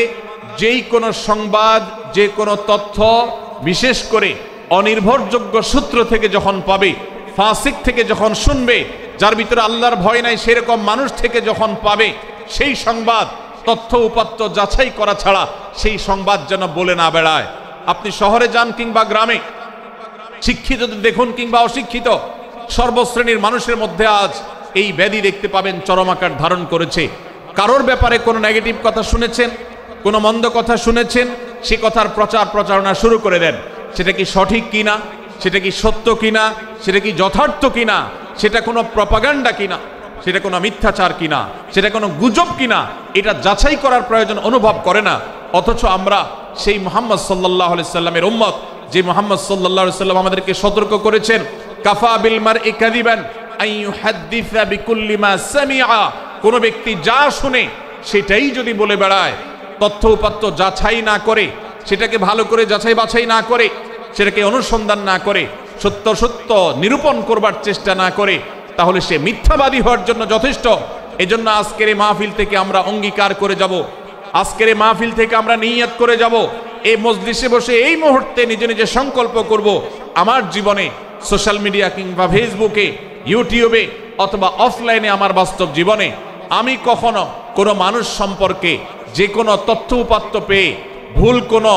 যেই কোনো সংবাদ, যে কোনো তথ্য, বিশেষ করে অনির্ভরযোগ্য সূত্র থেকে যখন পাবে, ফাসিক থেকে যখন শুনবে, যার ভিতরে আল্লাহর ভয় নাই সেরকম মানুষ থেকে যখন পাবে, সেই সংবাদ তথ্য উপাত্ত যাচাই করা ছাড়া সেই সংবাদ যেন বলে না বেড়ায়। আপনি শহরে যান কিংবা গ্রামে, শিক্ষিত দেখুন কিংবা অশিক্ষিত, সর্বশ্রেণীর মানুষের মধ্যে আজ এই ব্যাধি দেখতে পাবেন চরম আকার ধারণ করেছে। কারোর ব্যাপারে কোনো নেগেটিভ কথা শুনেছেন, কোনো মন্দ কথা শুনেছেন, সে কথার প্রচারণা শুরু করে দেন। সেটা কি সঠিক কিনা, সেটা কি সত্য কিনা, সেটা কি যথার্থ কিনা, সেটা কোনো প্রপাগান্ডা কিনা, সেটা কোনো মিথ্যাচার কিনা, সেটা কোনো গুজব কিনা, এটা যাচাই করার প্রয়োজন অনুভব করে না। অথচ আমরা সেই মুহাম্মদ সাল্লাল্লাহু আলাইহি সাল্লামের উম্মত, যে মুহাম্মদ সাল্লাল্লাহু আলাইহি সাল্লাম আমাদেরকে সতর্ক করেছেন, কাফা বিল মারই কাযিবান আন ইউহাদ্দিসা বিকুল্লি মা সামিআ, কোন ব্যক্তি যা শুনে সেটাই যদি বলে বেড়ায়, তথ্য উপাত্ত যাচাই না করে, সেটাকে ভালো করে যাচাই বাছাই না করে, সেটাকে অনুসন্ধান না করে, সত্য সত্য নিরূপণ করবার চেষ্টা না করে, তাহলে সে মিথ্যাবাদী হওয়ার জন্য যথেষ্ট। এজন্য আজকের এই মাহফিল থেকে আমরা অঙ্গীকার করে যাব, আজকের এই মাহফিল থেকে আমরা নিয়ত করে যাব, এই মজলিসে বসে এই মুহূর্তে নিজে নিজে সংকল্প করব, আমার জীবনে সোশ্যাল মিডিয়া কিংবা ফেসবুকে, ইউটিউবে অথবা অফলাইনে, আমার বাস্তব জীবনে আমি কখনো কোনো মানুষ সম্পর্কে যে কোনো তথ্য উপাত্ত পেয়ে ভুল কোনো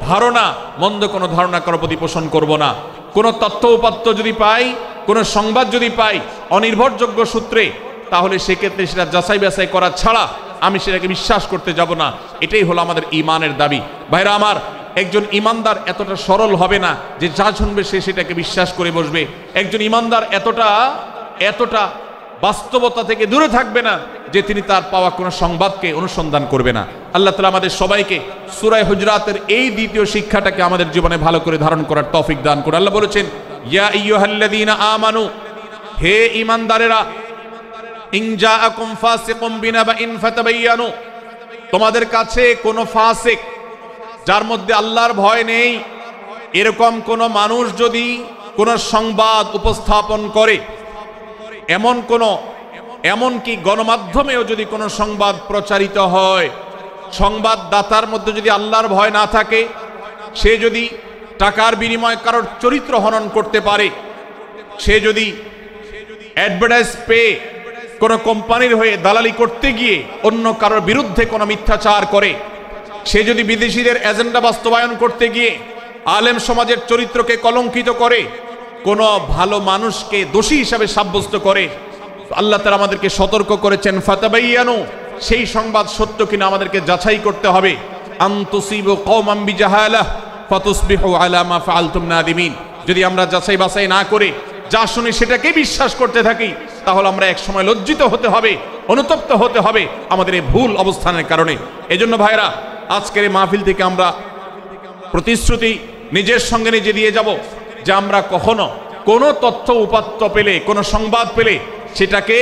ধারণা, মন্দ কোনো ধারণা কারো প্রতি পোষণ করব না। কোনো তথ্য উপাত্ত যদি পাই, কোনো সংবাদ যদি পাই অনির্ভরযোগ্য সূত্রে, তাহলে সেক্ষেত্রে সেটা যাচাই বাছাই করা ছাড়া আমি সেটাকে বিশ্বাস করতে যাব না। এটাই হলো আমাদের ঈমানের দাবি। ভাইরা আমার, একজন ঈমানদার এতটা সরল হবে না যে যা শুনবে সে সেটাকে বিশ্বাস করে বসবে। একজন ঈমানদার এতটা বাস্তবতা থেকে দূরে থাকবে না যে তিনি তার পাওয়া কোনো সংবাদকে অনুসন্ধান করবে না। আল্লাহ তাআলা আমাদের সবাইকে সূরা হুজরাতের এই দ্বিতীয় শিক্ষাটাকে আমাদের জীবনে ভালো করে ধারণ করার তৌফিক দান করুন। আল্লাহ বলেছেন, ইয়া আইয়ুহাল্লাযীনা আমানু, হে ঈমানদারেরা, ইন জাআকুম ফাসিকুম বিনাবাইন ফাতাবায়ানু, তোমাদের কাছে কোনো ফাসিক, যার মধ্যে আল্লাহর ভয় নেই, এরকম কোন মানুষ যদি কোন সংবাদ উপস্থাপন করে, এমনকি গণমাধ্যমেও যদি কোনো সংবাদ প্রচারিত হয়, সংবাদদাতার মধ্যে যদি আল্লাহর ভয় না থাকে, সে যদি টাকার বিনিময়ে কারোর চরিত্র হনন করতে পারে, সে যদি অ্যাডভার্টাইজ পেয়ে কোনো কোম্পানির হয়ে দালালি করতে গিয়ে অন্য কারোর বিরুদ্ধে কোনো মিথ্যাচার করে, সে যদি বিদেশিদের এজেন্ডা বাস্তবায়ন করতে গিয়ে আলেম সমাজের চরিত্রকে কলঙ্কিত করে, কোনো ভালো মানুষকে দোষী হিসাবে সাব্যস্ত করে, আল্লাহ তাআলা আমাদেরকে সতর্ক করেছেন, ফাতাবায়ানু, সেই সংবাদ সত্য কিনা আমাদেরকে যাচাই করতে হবে। আন তুসিবু কওমান বিজাহালাহ ফাতুসবিহু আলা মা ফাআলতুম নাদিমিন, যদি আমরা যাচাই বাছাই না করে যা শুনি সেটাকে বিশ্বাস করতে থাকি, তাহলে আমরা এক সময় লজ্জিত হতে হবে, অনুতপ্ত হতে হবে আমাদের এই ভুল অবস্থানের কারণে। এজন্য ভাইরা, আজকের এই মাহফিল থেকে আমরা প্রতিশ্রুতি নিজের সঙ্গে নিজে দিয়ে যাব যে আমরা কখনো কোনো তথ্য উপাত্ত পেলে, কোনো সংবাদ পেলে সেটাকে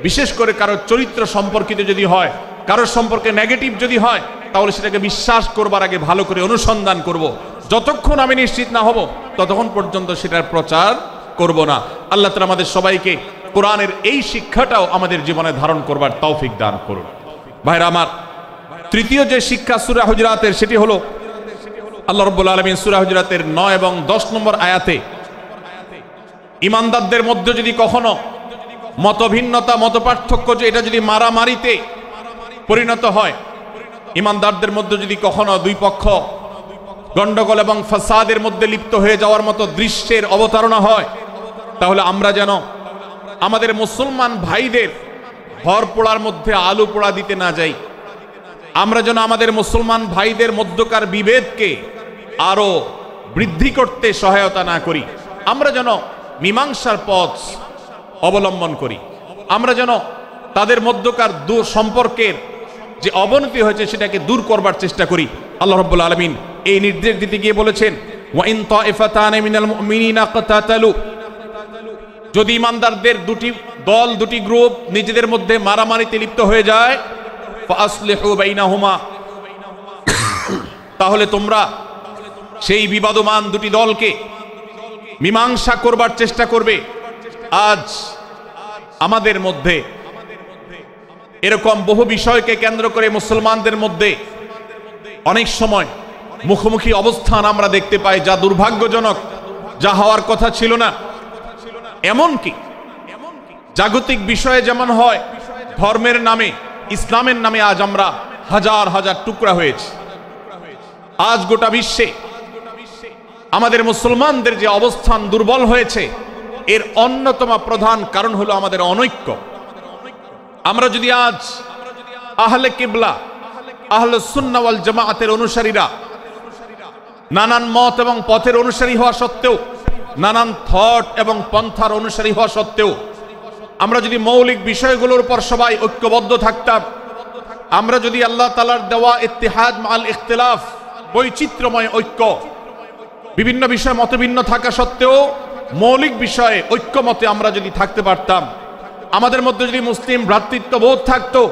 বিশেষ করে কারোর চরিত্র সম্পর্কিত যদি হয়, কারোর সম্পর্কে নেগেটিভ যদি হয়, তাহলে সেটাকে বিশ্বাস করবার আগে ভালো করে অনুসন্ধান করব। যতক্ষণ আমি নিশ্চিত না হব ততক্ষণ পর্যন্ত সেটার প্রচার করব না। আল্লাহ তাআলা আমাদের সবাইকে কোরআনের এই শিক্ষাটাও আমাদের জীবনে ধারণ করবার তৌফিক দান করুন। ভাইরা আমার, তৃতীয় যে শিক্ষা সূরা হুজুরাতের, সেটি হলো আল্লাহ রাব্বুল আলামিন সূরা হুজুরাতের 9 এবং 10 নম্বর আয়াতে ঈমানদারদের মধ্যে যদি কখনো মতভিন্নতা, মতপার্থক্য, যে এটা যদি মারামারিতে পরিণত হয়, ঈমানদারদের মধ্যে যদি কখনো দুই পক্ষ গন্ডগোল এবং ফাসাদের মধ্যে লিপ্ত হয়ে যাওয়ার মতো দৃশ্যের অবতারণা হয়, তাহলে আমরা যেন আমাদের মুসলমান ভাইদের ঘর পোড়ার মধ্যে আলু পোড়া দিতে না যাই। আমরা যেন আমাদের মুসলমান ভাইদের মধ্যকার বিভেদকে আরো বৃদ্ধি করতে সহায়তা না করি। আমরা যেন মীমাংসার পথ অবলম্বন করি। আমরা যেন তাদের মধ্যকার সম্পর্কের যে অবনতি হয়েছে সেটাকে দূর করবার চেষ্টা করি। আল্লাহ রাব্বুল আলামিন এই নির্দেশ দিতে গিয়ে বলেছেন, ওয়া ইন তাইফাতানি মিনাল মুমিনিনা ইকতাতালু, যদি ঈমানদারদের দুটি দল, দুটি গ্রুপ নিজেদের মধ্যে মারামারিতে লিপ্ত হয়ে যায়, ফাসলিহু বাইনাহুমা, তাহলে তোমরা সেই বিবাদমান দুটি দলকে মীমাংসা করবার চেষ্টা করবে। আজ আমাদের মধ্যে এরকম বহু বিষয়কে কেন্দ্র করে মুসলমানদের মধ্যে অনেক সময় মুখোমুখি অবস্থান আমরা দেখতে পাই, যা দুর্ভাগ্যজনক, যা হওয়ার কথা ছিল না। এমনকি জাগতিক বিষয়ে যেমন হয়, ধর্মের নামে, ইসলামের নামে আজ আমরা হাজার হাজার টুকরা হয়েছি। আজ গোটা বিশ্বে আমাদের মুসলমানদের যে অবস্থান দুর্বল হয়েছে, এর অন্যতম প্রধান কারণ হলো আমাদের অনৈক্য। আমরা যদি আজ আহলে কিবলা, আহলে সুন্নাহ ওয়াল জামাআতের অনুসারীরা নানান মত এবং পথের অনুসারী হওয়া সত্ত্বেও, নানান থট এবং পন্থার অনুসারী হওয়া সত্ত্বেও, আমরা যদি মৌলিক বিষয়গুলোর উপর সবাই ঐক্যবদ্ধ থাকতাম, আমরা যদি আল্লাহ তাআলার দেওয়া ইত্তিহাদ মাল ইখতিলাফ, বৈচিত্র্যময় ঐক্য, বিভিন্ন বিষয় মতভিন্ন থাকা সত্ত্বেও মৌলিক বিষয়ে ঐক্যমতে আমরা যদি থাকতে পারতাম, আমাদের মধ্যে যদি মুসলিম ভ্রাতৃত্ববোধ থাকতো,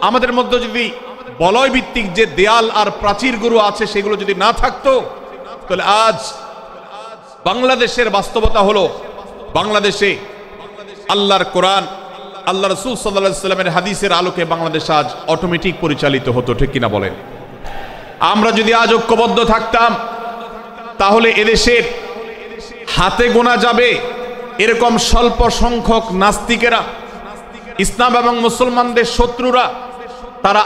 আমাদের মধ্যে যদি বলয় ভিত্তিক যে দেয়াল আর প্রাচীরগুলো আছে সেগুলো যদি না থাকতো, তাহলে আজ বাংলাদেশের বাস্তবতা হলো, বাংলাদেশে আল্লাহর কোরআন, আল্লাহ রাসূল সাল্লাল্লাহু আলাইহি ওয়াসাল্লামের হাদিসের আলোকে বাংলাদেশ আজ অটোমেটিক পরিচালিত হতো, ঠিক কিনা বলেন? আমরা যদি আজ ঐক্যবদ্ধ থাকতাম, তাহলে এদেশের হাতে গোনা যাবে এরকম স্বল্প সংখ্যক নাস্তিকেরা, ইসলাম এবং মুসলমানদের শত্রুরা, তারা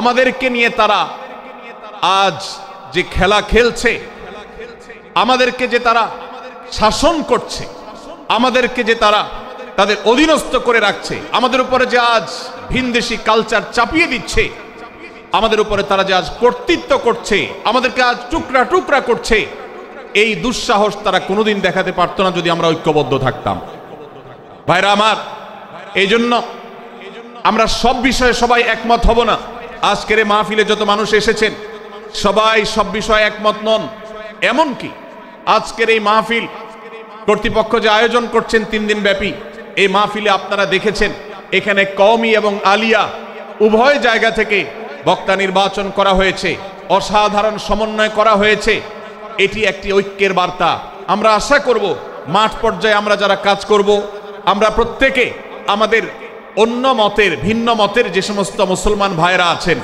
আমাদেরকে নিয়ে তারা আজ যে খেলা খেলছে, আমাদেরকে যে তারা শাসন করছে, আমাদেরকে যে তারা তাদের অধীনস্থ করে রাখছে, আমাদের উপরে যে আজ ভিনদেশি কালচার চাপিয়ে দিচ্ছে, আমাদের উপরে তারা যে আজ কর্তৃত্ব করছে, আমাদেরকে আজ টুকরা টুকরা করছে, এই দুঃসাহস তারা কোনোদিন দেখাতে পারতো না যদি আমরা ঐক্যবদ্ধ থাকতাম। ভাইরা আমার, এই জন্য আমরা সব বিষয়ে সবাই একমত হব না। আজকের এই মাহফিলে যত মানুষ এসেছেন সবাই সব বিষয়ে একমত নন। এমনকি আজকের এই মাহফিল কর্তৃপক্ষ যে আয়োজন করছেন 3 দিন ব্যাপী, এই মাহফিলে আপনারা দেখেছেন এখানে কওমি এবং আলিয়া উভয় জায়গা থেকে বক্তা নির্বাচন করা হয়েছে, অসাধারণ সমন্বয় করা হয়েছে। এটি একটি ঐক্যের বার্তা। আমরা আশা করব মাঠ পর্যায়ে আমরা যারা কাজ করব, আমরা প্রত্যেকে আমাদের অন্য মতের, ভিন্ন মতের যে সমস্ত মুসলমান ভাইরা আছেন,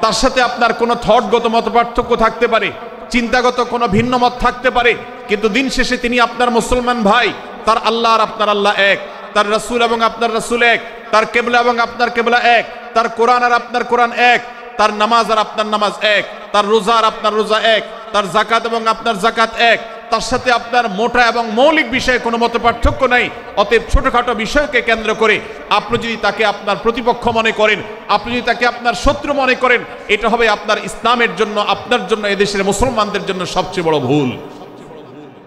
তার সাথে আপনার কোনো থটগত মত পার্থক্য থাকতে পারে, চিন্তাগত কোনো ভিন্ন মত থাকতে পারে, কিন্তু দিন শেষে তিনি আপনার মুসলমান ভাই। তার আল্লাহ আর আপনার আল্লাহ এক, তার রাসূল এবং আপনার রাসূল এক, তার কিবলা এবং আপনার কিবলা এক, তার কোরআন আর আপনার কোরআন এক, তার নামাজ আর আপনার নামাজ এক, তার রোজা আর আপনার রোজা এক, তার যাকাত এবং আপনার যাকাত এক, তার সাথে আপনার মোটা এবং মৌলিক বিষয়ে কোনো মত পার্থক্য নাই। অতএব ছোটখাটো বিষয়কে কেন্দ্র করে আপনি যদি তাকে আপনার প্রতিপক্ষ মনে করেন, আপনি যদি তাকে আপনার শত্রু মনে করেন, এটা হবে আপনার ইসলামের জন্য, আপনার জন্য, এদেশের মুসলমানদের জন্য সবচেয়ে বড় ভুল।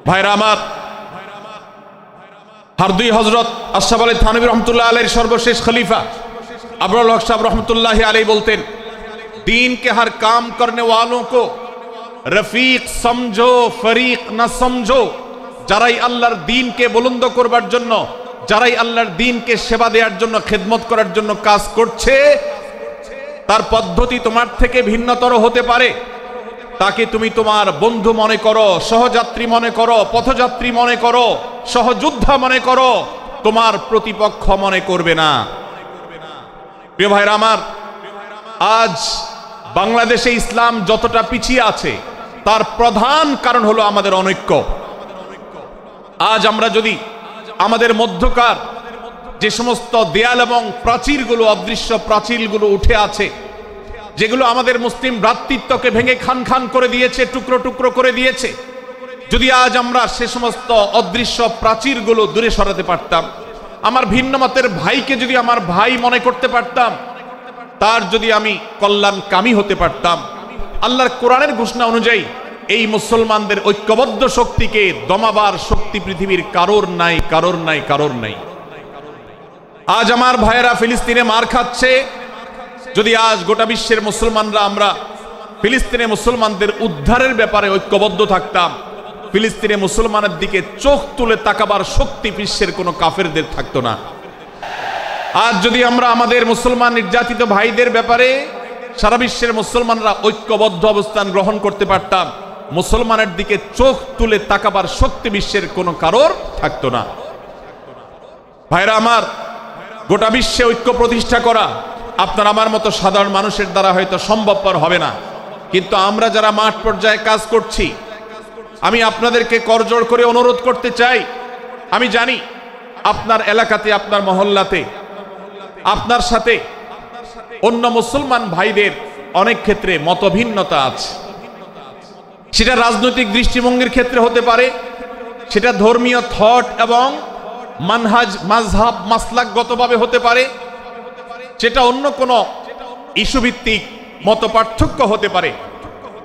ভাইরা আমার, হারদুই হযরত আশরাফ আলী থানভী রহমতুল্লাহ আলাইহির সর্বশেষ খলিফা আবরার হক সাহেব রহমতুল্লাহি আলাইহি বলতেন, दीन के हर काम करने वालों को रफीक समझो, फरीक न समझो। যারাই আল্লাহর দ্বীনকে বুলন্দ করবার জন্য, যারাই আল্লাহর দ্বীনকে সেবা দেওয়ার জন্য, খেদমত করার জন্য কাজ করছে, তার পদ্ধতি তোমার থেকে ভিন্নতর হতে পারে। তাকে তুমি তোমার বন্ধু মনে করো, সহযাত্রী মনে করো, পথযাত্রী মনে করো, সহযোদ্ধা মনে করো, তোমার প্রতিপক্ষ মনে করবে না। প্রিয় ভাইরা আমার, আজ বাংলাদেশে ইসলাম যতটা পিছিয়ে আছে তার প্রধান কারণ হলো আমাদের অনৈক্য। আজ আমরা যদি আমাদের মধ্যকার যে সমস্ত দেয়াল এবং প্রাচীরগুলো, অদৃশ্য প্রাচীরগুলো উঠে আছে, যেগুলো আমাদের মুসলিম ভ্রাতৃত্বকে ভেঙে খান খান করে দিয়েছে, টুকরো টুকরো করে দিয়েছে, যদি আজ আমরা সে সমস্ত অদৃশ্য প্রাচীরগুলো দূরে সরাতে পারতাম, আমার ভিন্ন মতের ভাইকে যদি আমার ভাই মনে করতে পারতাম, তার যদি আমি কল্যাণকামী হতে পারতাম, আল্লাহর কোরআনের ঘোষণা অনুযায়ী এই মুসলমানদের ঐক্যবদ্ধ শক্তিকে দমাবার শক্তি পৃথিবীর কারোর নাই, কারোর নাই, কারোর নাই। আজ আমার ভাইয়েরা ফিলিস্তিনে মার খাচ্ছে। যদি আজ গোটা বিশ্বের মুসলমানরা আমরা ফিলিস্তিনে মুসলমানদের উদ্ধারের ব্যাপারে ঐক্যবদ্ধ থাকতাম, ফিলিস্তিনে মুসলমানের দিকে চোখ তুলে তাকাবার শক্তি বিশ্বের কোনো কাফেরদের থাকতো না। আজ যদি আমরা আমাদের মুসলমান নির্যাতিত ভাইদের ব্যাপারে সারা বিশ্বের মুসলমানরা ঐক্যবদ্ধ অবস্থান গ্রহণ করতে পারতাম, মুসলমানের দিকে চোখ তুলে তাকাবার শক্তি বিশ্বের কোনো কারোর থাকতো না। ভাইরা আমার, গোটা বিশ্বে ঐক্য প্রতিষ্ঠা করা আপনার আমার মতো সাধারণ মানুষের দ্বারা হয়তো সম্ভবপর হবে না, কিন্তু আমরা যারা মাঠ পর্যায়ে কাজ করছি, আমি আপনাদেরকে করজোড় করে অনুরোধ করতে চাই। আমি জানি আপনার এলাকাতে, আপনার মহল্লাতে আপনার সাথে অন্য মুসলমান ভাইদের অনেক ক্ষেত্রে মতভিন্নতা আছে। সেটা রাজনৈতিক দৃষ্টিভঙ্গির ক্ষেত্রে হতে পারে, সেটা ধর্মীয় থট এবং মানহাজ, মাযহাব, মাসলাকগতভাবে হতে পারে, সেটা অন্য কোনো ইস্যুভিত্তিক মত পার্থক্য হতে পারে।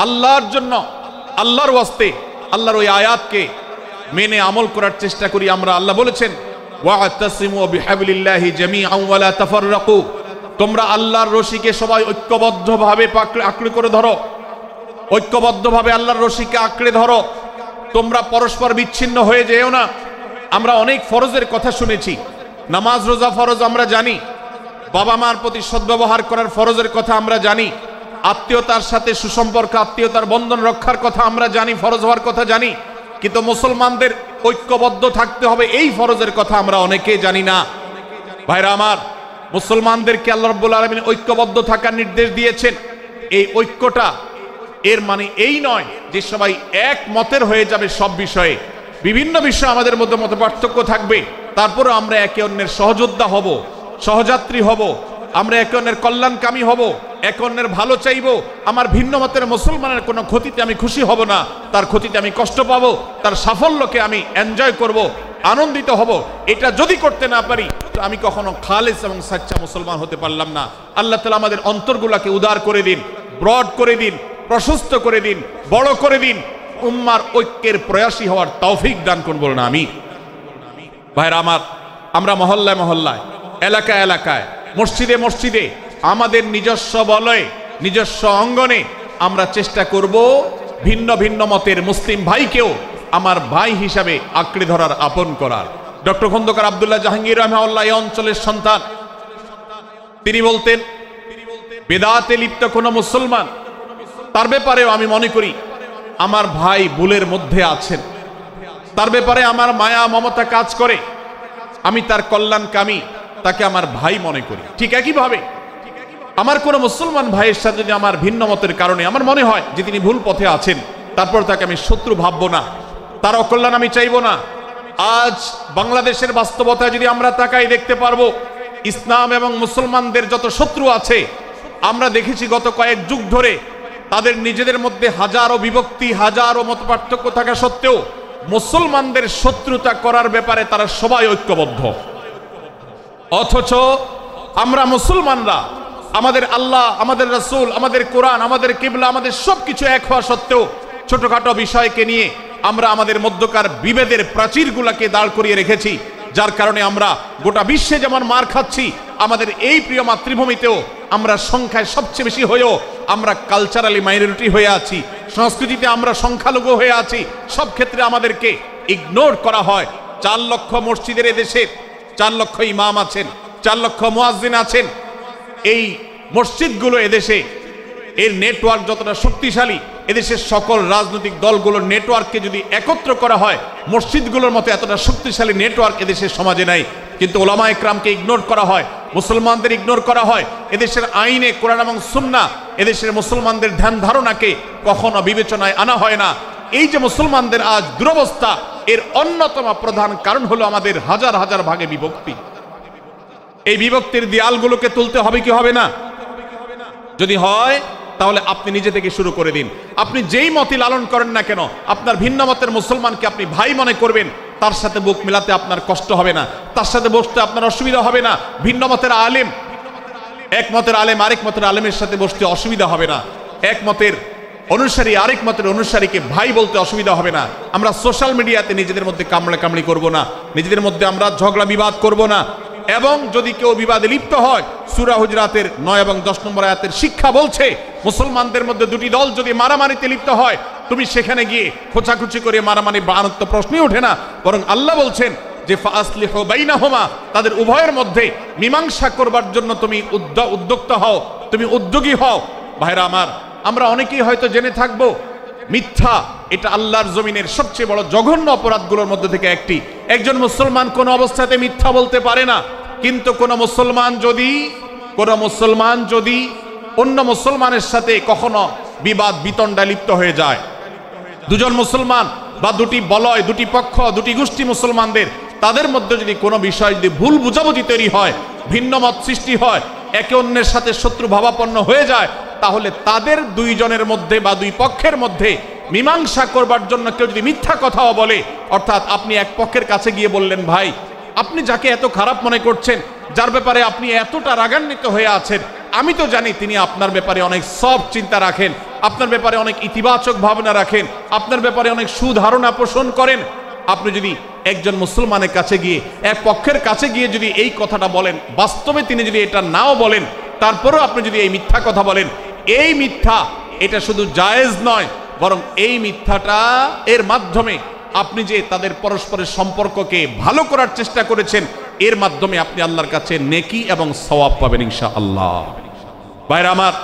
আল্লাহর জন্য, আল্লাহর ওয়াস্তে, আল্লাহর ওই আয়াতকে মেনে আমল করার চেষ্টা করি আমরা। আল্লাহ বলেছেন, ওয়া'তাসিমু বিহাবলিল্লাহি জামিআন ওয়া লা তাফাররাকু, তোমরা আল্লাহর রশিকে সবাই ঐক্যবদ্ধভাবে আঁকড়ে করে ধরো, ঐক্যবদ্ধভাবে আল্লাহর রশিকে আঁকড়ে ধরো, তোমরা পরস্পর বিচ্ছিন্ন হয়ে যেও না। আমরা অনেক ফরজের কথা শুনেছি, নামাজ রোজা ফরজ আমরা জানি, বাবা মার প্রতি সদ্ব্যবহার করার ফরজের কথা আমরা জানি, আত্মীয়তার সাথে সুসম্পর্ক, আত্মীয়তার বন্ধন রক্ষার কথা আমরা জানি, ফরজ হওয়ার কথা জানি, কিন্তু মুসলমানদের ঐক্যবদ্ধ থাকতে হবে এই ফরজের কথা আমরা অনেকেই জানি না। ভাইরা আমার, মুসলমানদেরকে আল্লাহ রাব্বুল আলামিন ঐক্যবদ্ধ থাকার নির্দেশ দিয়েছেন। এই ঐক্যটা এর মানে এই নয় যে সবাই এক মতের হয়ে যাবে সব বিষয়ে। বিভিন্ন বিষয়ে আমাদের মধ্যে মত পার্থক্য থাকবে, তারপরে আমরা একে অন্যের সহযোদ্ধা হব, সহযাত্রী হব, আমরা একে অন্যের কল্যাণকামী হব, একে অন্যের ভালো চাইব। আমার ভিন্ন মতের মুসলমানের কোনো ক্ষতিতে আমি খুশি হব না, তার ক্ষতিতে আমি কষ্ট পাবো, তার সাফল্যকে আমি এনজয় করব, আনন্দিত হব। এটা যদি করতে না পারি তো আমি কখনো খালেস এবং সাচ্চা মুসলমান হতে পারলাম না। আল্লাহ তাআলা আমাদের অন্তরগুলোকে উদার করে দিন, ব্রড করে দিন, প্রশস্ত করে দিন, বড় করে দিন, উম্মার ঐক্যের প্রয়াসী হওয়ার তৌফিক দান করুন বলুন আমিন। ভাইরা আমার, আমরা মহল্লায় মহল্লায়, এলাকায় এলাকায়, মসজিদে মসজিদে, আমাদের নিজস্ব বলয়ে, নিজস্ব অঙ্গনে আমরা চেষ্টা করব ভিন্ন ভিন্ন মতের মুসলিম ভাইকেও আমার ভাই হিসাবে আঁকড়ে ধরার, আপন করার। ডক্টর খন্দকার আব্দুল্লাহ জাহাঙ্গীর রাহিমাহুল্লাহ এই অঞ্চলের সন্তান। তিনি বলতেন, বেদাতে লিপ্ত কোনো মুসলমান, তার ব্যাপারেও আমি মনে করি আমার ভাই ভুলের মধ্যে আছেন, তার ব্যাপারে আমার মায়া মমতা কাজ করে, আমি তার কল্যাণকামী, তাকে আমার ভাই মনে করি। ঠিক একইভাবে আমার কোনো মুসলমান ভাইয়ের সাথে যদি আমার ভিন্ন মতের কারণে আমার মনে হয় যে তিনি ভুল পথে আছেন, তারপর তাকে আমি শত্রু ভাববো না, তার অকল্যাণ আমি চাইবো না। আজ বাংলাদেশের বাস্তবতায় যদি আমরা তাকাই, দেখতে পারবো ইসলাম এবং মুসলমানদের যত শত্রু আছে, আমরা দেখেছি গত কয়েক যুগ ধরে তাদের নিজেদের মধ্যে হাজারো বিভক্তি, হাজারো মত পার্থক্য থাকা সত্ত্বেও মুসলমানদের শত্রুতা করার ব্যাপারে তারা সবাই ঐক্যবদ্ধ। অথচ আমরা মুসলমানরা আমাদের আল্লাহ, আমাদের রাসূল, আমাদের কোরআন, আমাদের কিবলা, আমাদের সবকিছু এক হওয়া সত্ত্বেও ছোটখাটো বিষয়কে নিয়ে আমরা আমাদের মধ্যকার বিভেদের প্রাচীরগুলোকে দাঁড় করিয়ে রেখেছি, যার কারণে আমরা গোটা বিশ্বে যেমন মার খাচ্ছি, আমাদের এই প্রিয় মাতৃভূমিতেও আমরা সংখ্যায় সবচেয়ে বেশি হয়েও আমরা কালচারালি মাইনরিটি হয়ে আছি, সংস্কৃতিতে আমরা সংখ্যালঘু হয়ে আছি, সব ক্ষেত্রে আমাদেরকে ইগনোর করা হয়। 4 লক্ষ মসজিদের এদেশে 4 লক্ষ ইমাম আছেন, 4 লক্ষ মুয়াজ্জিন আছেন। এই মসজিদগুলো এদেশে এর নেটওয়ার্ক যতটা শক্তিশালী, এদেশের সকল রাজনৈতিক দলগুলোর নেটওয়ার্ককে যদি একত্র করা হয়, মসজিদগুলোর মতো এতটা শক্তিশালী নেটওয়ার্ক এদেশের সমাজে নাই। কিন্তু ওলামা একরামকে ইগনোর করা হয়, মুসলমানদের ইগনোর করা হয়। এদেশের আইনে কোরআন এবং সুন্নাহ এদেশের মুসলমানদের ধ্যান ধারণাকে কখনো বিবেচনায় আনা হয় না। এই যে মুসলমানদের আজ দুরবস্থা, এর অন্যতম প্রধান কারণ হলো আমাদের হাজার হাজার ভাগে বিভক্তি। এই বিভক্তির দেয়ালগুলোকে তুলতে হবে কি হবে না? যদি হয় তাহলে আপনি নিজে থেকে শুরু করে দিন। আপনি যেই মতই লালন করেন না কেন, আপনার ভিন্ন মতের মুসলমানকে আপনি ভাই মনে করবেন, তার সাথে বুক মিলাতে আপনার কষ্ট হবে না, তার সাথে বসতে আপনার অসুবিধা হবে না। ভিন্ন মতের আলেম, এক মতের আলেম আরেক মতের আলেমের সাথে বসতে অসুবিধা হবে না। এক মতের অনুসারী আরেক মতের অনুসারীকে ভাই বলতে অসুবিধা হবে না। আমরা সোশ্যাল মিডিয়াতে নিজেদের মধ্যে কামড়াকামড়ি করব না, নিজেদের মধ্যে আমরা ঝগড়া বিবাদ করব না। এবং যদি কেউ বিবাদে লিপ্ত হয়, সূরা হুজরাতের 9 এবং 10 নম্বর আয়াতের শিক্ষা বলছে, মুসলমানদের মধ্যে দুটি দল যদি মারামারিতে লিপ্ত হয়, তুমি সেখানে গিয়ে খোঁচাখুচি করে মারামারি বানানোর তো প্রশ্নই ওঠে না। বরং আল্লাহ বলছেন যে ফাসলিহু বাইনাহুমা, তাদের উভয়ের মধ্যে মীমাংসা করবার জন্য তুমি উদ্যোক্তা হও, তুমি উদ্যোগী হও। ভাইরা আমার, আমরা অনেকেই হয়তো জেনে থাকবো মিথ্যা এটা আল্লাহর জমিনের সবচেয়ে বড় জঘন্য অপরাধগুলোর মধ্যে থেকে একটি। একজন মুসলমান কোন অবস্থাতে মিথ্যা বলতে পারে না, কিন্তু কোন মুসলমান যদি অন্য মুসলমানের সাথে কখনো বিবাদ বিতণ্ডায় লিপ্ত হয়ে যায়, দুজন মুসলমান বা দুটি বলয়, দুটি পক্ষ, দুটি গোষ্ঠী মুসলমানদের, তাদের মধ্যে যদি কোনো বিষয় যদি ভুল বুঝাবুঝি তৈরি হয়, ভিন্ন মত সৃষ্টি হয়, একে অন্যের সাথে শত্রু ভাবাপন্ন হয়ে যায়, তাহলে তাদের দুইজনের মধ্যে বা দুই পক্ষের মধ্যে মীমাংসা করবার জন্য কেউ যদি মিথ্যা কথাও বলে, অর্থাৎ আপনি এক পক্ষের কাছে গিয়ে বললেন, ভাই আপনি যাকে এত খারাপ মনে করছেন, যার ব্যাপারে আপনি এতটা রাগান্বিত হয়ে আছেন, আমি তো জানি তিনি আপনার ব্যাপারে অনেক সফট চিন্তা রাখেন, আপনার ব্যাপারে অনেক ইতিবাচক ভাবনা রাখেন, আপনার ব্যাপারে অনেক সুধারণা পোষণ করেন। আপনি যদি একজন মুসলমানের কাছে গিয়ে, এক পক্ষের কাছে গিয়ে যদি এই কথাটা বলেন, বাস্তবে তিনি যদি এটা নাও বলেন, তারপরেও আপনি যদি এই মিথ্যা কথা বলেন, এই মিথ্যা এটা শুধু জায়েজ নয়, বরং এই মিথ্যাটা এর মাধ্যমে আপনি যে তাদের পরস্পরের সম্পর্ককে ভালো করার চেষ্টা করেছেন, এর মাধ্যমে আপনি আল্লাহর কাছে নেকি এবং সওয়াব পাবেন ইনশাআল্লাহ। ভাইরা আমার,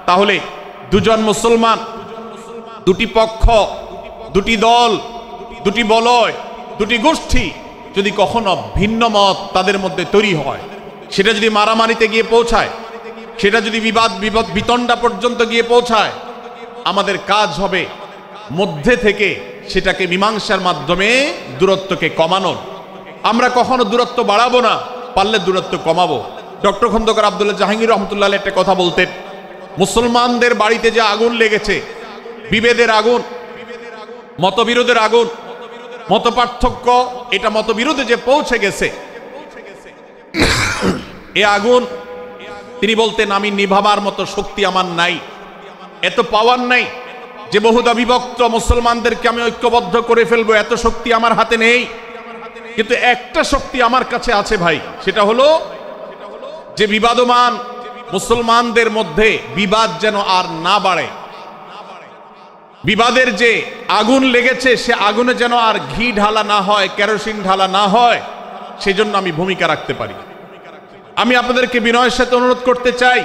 তাহলে দুজন মুসলমান, দুটি পক্ষ, দুটি দল, দুটি বলয়, দুটি গোষ্ঠী যদি কখনো ভিন্ন মত তাদের মধ্যে তৈরি হয়, সেটা যদি মারামারিতে গিয়ে পৌঁছায়, সেটা যদি বিবাদ বিতণ্ডা পর্যন্ত গিয়ে পৌঁছায়, আমাদের কাজ হবে মধ্যে থেকে সেটাকে মীমাংসার মাধ্যমে দূরত্বকে কমানোর। আমরা কখনো দূরত্ব বাড়াবো না, পারলে দূরত্ব কমাবো। ডক্টর খন্দকার আব্দুল্লাহ জাহাঙ্গীর রহমতুল্লাহ একটা কথা বলতেন, মুসলমানদের বাড়িতে যে আগুন লেগেছে, বিভেদের আগুন, মতবিরোধের আগুন, মত পার্থক্য, এটা মতবিরোধে যে পৌঁছে গেছে, এ আগুন তিনি বলতেন, আমি নিভাবার মতো শক্তি আমার নাই, এত পাওয়ার নাই যে বহুদা বিভক্ত মুসলমানদেরকে আমি ঐক্যবদ্ধ করে ফেলবো, এত শক্তি আমার হাতে নেই। কিন্তু একটা শক্তি আমার কাছে আছে ভাই, সেটা হলো যে বিবাদমান মুসলমানদের মধ্যে বিবাদ যেন আর না বাড়ে, বিবাদের যে আগুন লেগেছে সে আগুনে যেন আর ঘি ঢালা না হয়, কেরোসিন ঢালা না হয়, সেজন্য আমি ভূমিকা রাখতে পারি। আমি আপনাদেরকে বিনয়ের সাথে অনুরোধ করতে চাই,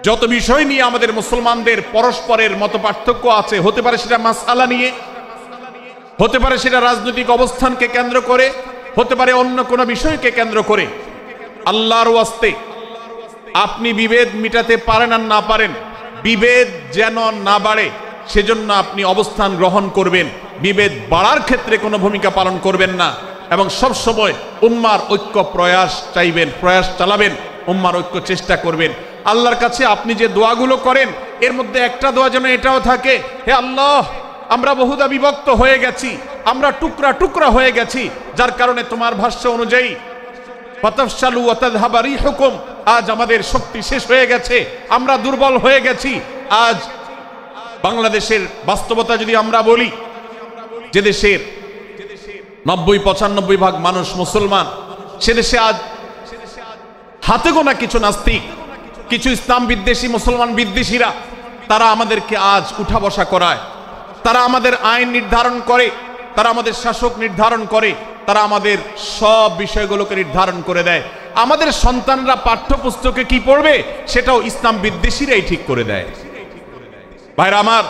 যত বিষয় নিয়ে আমাদের মুসলমানদের পরস্পরের মত পার্থক্য আছে, হতে পারে সেটা মাসআলা নিয়ে, হতে পারে সেটা রাজনৈতিক অবস্থানকে কেন্দ্র করে, হতে পারে অন্য কোনো বিষয়কে কেন্দ্র করে, আল্লাহর ওয়াস্তে আপনি বিভেদ মিটাতে পারেন আর না পারেন, বিভেদ যেন না বাড়ে সেজন্য আপনি অবস্থান গ্রহণ করবেন, বিভেদ বাড়ার ক্ষেত্রে কোনো ভূমিকা পালন করবেন না, এবং সব সময় উম্মার ঐক্য প্রয়াস চাইবেন, প্রয়াস চালাবেন, উম্মার ঐক্য চেষ্টা করবেন। আল্লাহর কাছে আপনি যে দোয়াগুলো করেন, এর মধ্যে একটা দোয়া যেন এটাও থাকে, হে আল্লাহ, আমরা বহুদা বিভক্ত হয়ে গেছি, আমরা টুকরা টুকরা হয়ে গেছি, যার কারণে তোমার ভাষ্য অনুযায়ী ফাতাফশালু ওয়া তাযহাবা রিহুকুম, আজ আমাদের শক্তি শেষ হয়ে গেছে, আমরা দুর্বল হয়ে গেছি। আজ বাংলাদেশের বাস্তবতা যদি আমরা বলি, যে দেশের 90-95 ভাগ মানুষ মুসলমান, সে দেশে আজ হাতে গোনা কিছু নাস্তিক, কিছু ইসলাম বিদ্বেষী মুসলমান বিদ্বেষীরা তারা আমাদেরকে আজ উঠা বসা করায়, তারা আমাদের আইন নির্ধারণ করে, তারা আমাদের শাসক নির্ধারণ করে, তারা আমাদের সব বিষয়গুলোকে নির্ধারণ করে দেয়। আমাদের সন্তানরা পাঠ্যপুস্তকে কি পড়বে সেটাও ইসলাম বিদ্বেষীরাই ঠিক করে দেয়। ভাইরা আমার,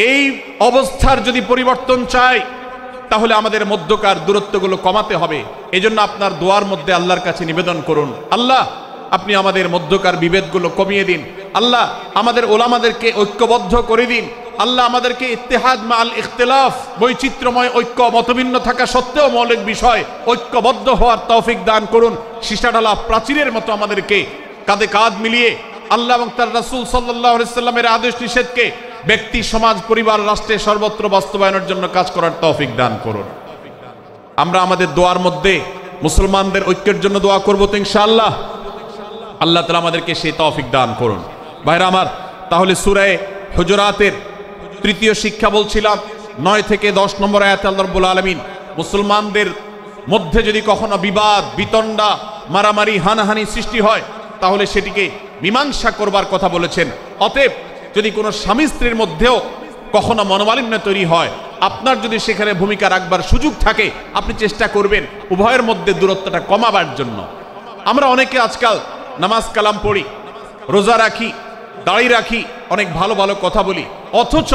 এই অবস্থার যদি পরিবর্তন চাই তাহলে আমাদের মধ্যকার দূরত্বগুলো কমাতে হবে। এজন্য আপনার দোয়ার মধ্যে আল্লাহর কাছে নিবেদন করুন, আল্লাহ আপনি আমাদের মধ্যকার বিভেদগুলো কমিয়ে দিন, আল্লাহ আমাদের ওলামাদেরকে ঐক্যবদ্ধ করে দিন, আল্লাহ আমাদেরকে ইত্তেহাদ মাল ইখতিলাফ, বৈচিত্র্যময় ঐক্য, মতভিন্ন থাকা সত্ত্বেও মৌলিক বিষয় ঐক্যবদ্ধ হওয়ার তৌফিক দান করুন। সীসাডালা প্রাচীরের মতো আমাদেরকে কাঁধে কাঁধ মিলিয়ে আল্লাহ এবং তার রাসূল সাল্লাল্লাহু আলাইহি সাল্লামের আদেশ নিষেধকে ব্যক্তি, সমাজ, পরিবার, রাষ্ট্রে সর্বত্র বাস্তবায়নের জন্য কাজ করার তৌফিক দান করুন। আমরা আমাদের দোয়ার মধ্যে মুসলমানদের ঐক্যের জন্য দোয়া করব তো ইনশাআল্লাহ। আল্লাহ তাআলা আমাদেরকে সেই তৌফিক দান করুন। ভাইরা আমার, তাহলে সূরা হুজুরাতের তৃতীয় শিক্ষা বলছিলাম 9 থেকে 10 নম্বর আয়াতে আল্লাহ রাব্বুল আলামিন মুসলমানদের মধ্যে যদি কখনো বিবাদ, বিতণ্ডা, মারামারি, হানাহানি সৃষ্টি হয় তাহলে সেটিকে মীমাংসা করবার কথা বলেছেন। অতএব যদি কোনো স্বামী স্ত্রীর মধ্যেও কখনো মনোমালিন্য তৈরি হয়, আপনার যদি সেখানে ভূমিকা রাখবার সুযোগ থাকে, আপনি চেষ্টা করবেন উভয়ের মধ্যে দূরত্বটা কমাবার জন্য। আমরা অনেকে আজকাল নামাজ কালাম পড়ি, রোজা রাখি, দাড়ি রাখি, অনেক ভালো ভালো কথা বলি, অথচ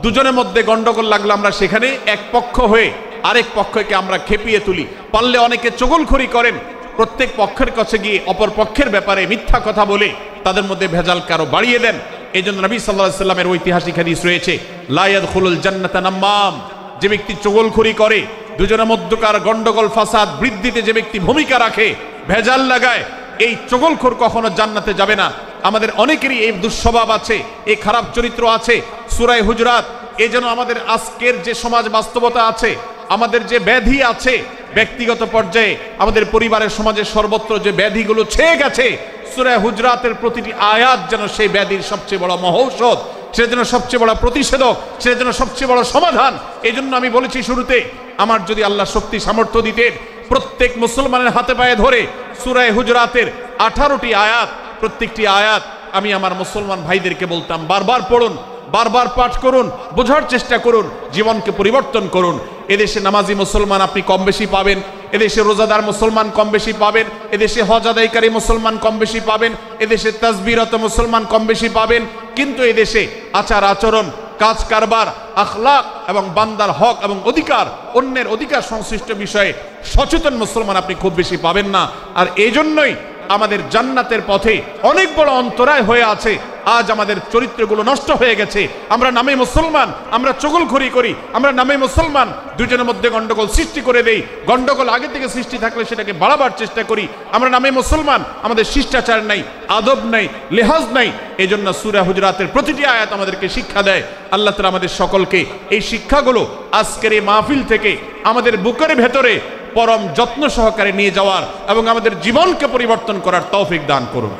দুজনের মধ্যে গন্ডগোল লাগলে আমরা সেখানে এক পক্ষ হয়ে আরেক পক্ষকে আমরা খেপিয়ে তুলি। পারলে অনেকে চগলখড়ি করেন, প্রত্যেক পক্ষের কাছে গিয়ে অপর পক্ষের ব্যাপারে মিথ্যা কথা বলে তাদের মধ্যে ভেজাল কারো বাড়িয়ে দেন। এই জন্য নবী সাল্লাল্লাহু আলাইহি ওয়াসাল্লামের ঐতিহাসিক হাদিস রয়েছে, লা ইয়াদখুলুল জান্নাতা নাম্মাম, যে ব্যক্তি চগলখড়ি করে, দুজনের মধ্যকার গন্ডগোল ফাসাদ বৃদ্ধিতে যে ব্যক্তি ভূমিকা রাখে, ভেজাল লাগায়, এই চগলখোর কখনো জান্নাতে যাবে না। আমাদের অনেকেরই এই দুঃস্বভাব আছে, এই খারাপ চরিত্র আছে। সূরা হুজুরাত এই জন্য আমাদের আজকের যে সমাজ বাস্তবতা আছে, আমাদের যে ব্যাধি আছে ব্যক্তিগত পর্যায়ে, আমাদের পরিবারের, সমাজের সর্বত্র যে ব্যাধিগুলো ছেয়ে গেছে, সূরা হুজুরাতের প্রতিটি আয়াত যেন সেই ব্যাধির সবচেয়ে বড় মহৌষধ, সেটার জন্য সবচেয়ে বড় প্রতিষেধক, সেটার জন্য সবচেয়ে বড় সমাধান। এই জন্য আমি বলেছি শুরুতে, আমার যদি আল্লাহ শক্তি সামর্থ্য দিতেন, প্রত্যেক মুসলমানের হাতে পায়ে ধরে সূরা হুজুরাতের 18টি আয়াত, প্রত্যেকটি আয়াত আমি আমার মুসলমান ভাইদেরকে বলতাম, বারবার পড়ুন, বারবার পাঠ করুন, বোঝার চেষ্টা করুন, জীবনকে পরিবর্তন করুন। এদেশে নামাজি মুসলমান আপনি কম বেশি পাবেন, এদেশে রোজাদার মুসলমান কম বেশি পাবেন, এদেশে হজ আদায়কারী মুসলমান কম বেশি পাবেন, এদেশে তাসবিহরত মুসলমান কম বেশি পাবেন, কিন্তু এদেশে আচার আচরণ, কাজ কারবার, আখলাক এবং বান্দার হক এবং অধিকার, অন্যের অধিকার সংশ্লিষ্ট বিষয়ে সচেতন মুসলমান আপনি খুব বেশি পাবেন না। আর এই জন্যই আমাদের জান্নাতের পথে অনেক বড় অন্তরায় হয়ে আছে। আজ আমাদের চরিত্রগুলো নষ্ট হয়ে গেছে। আমরা নামে মুসলমান, আমরা চগলখড়ি করি, আমরা নামে মুসলমান, দুজনের মধ্যে গন্ডগোল সৃষ্টি করে দেই। গন্ডগোল আগে থেকে সৃষ্টি থাকলে সেটাকে বাড়াবার চেষ্টা করি। আমরা নামে মুসলমান, আমাদের শিষ্টাচার নাই, আদব নাই, লেহাজ নাই। এই জন্য সূরা হুজুরাতের প্রতিটি আয়াত আমাদেরকে শিক্ষা দেয়। আল্লাহ তাআলা আমাদের সকলকে এই শিক্ষাগুলো আজকের এই মাহফিল থেকে আমাদের বুকের ভেতরে পরম যত্ন সহকারে নিয়ে যাওয়ার এবং আমাদের জীবনকে পরিবর্তন করার তৌফিক দান করুন।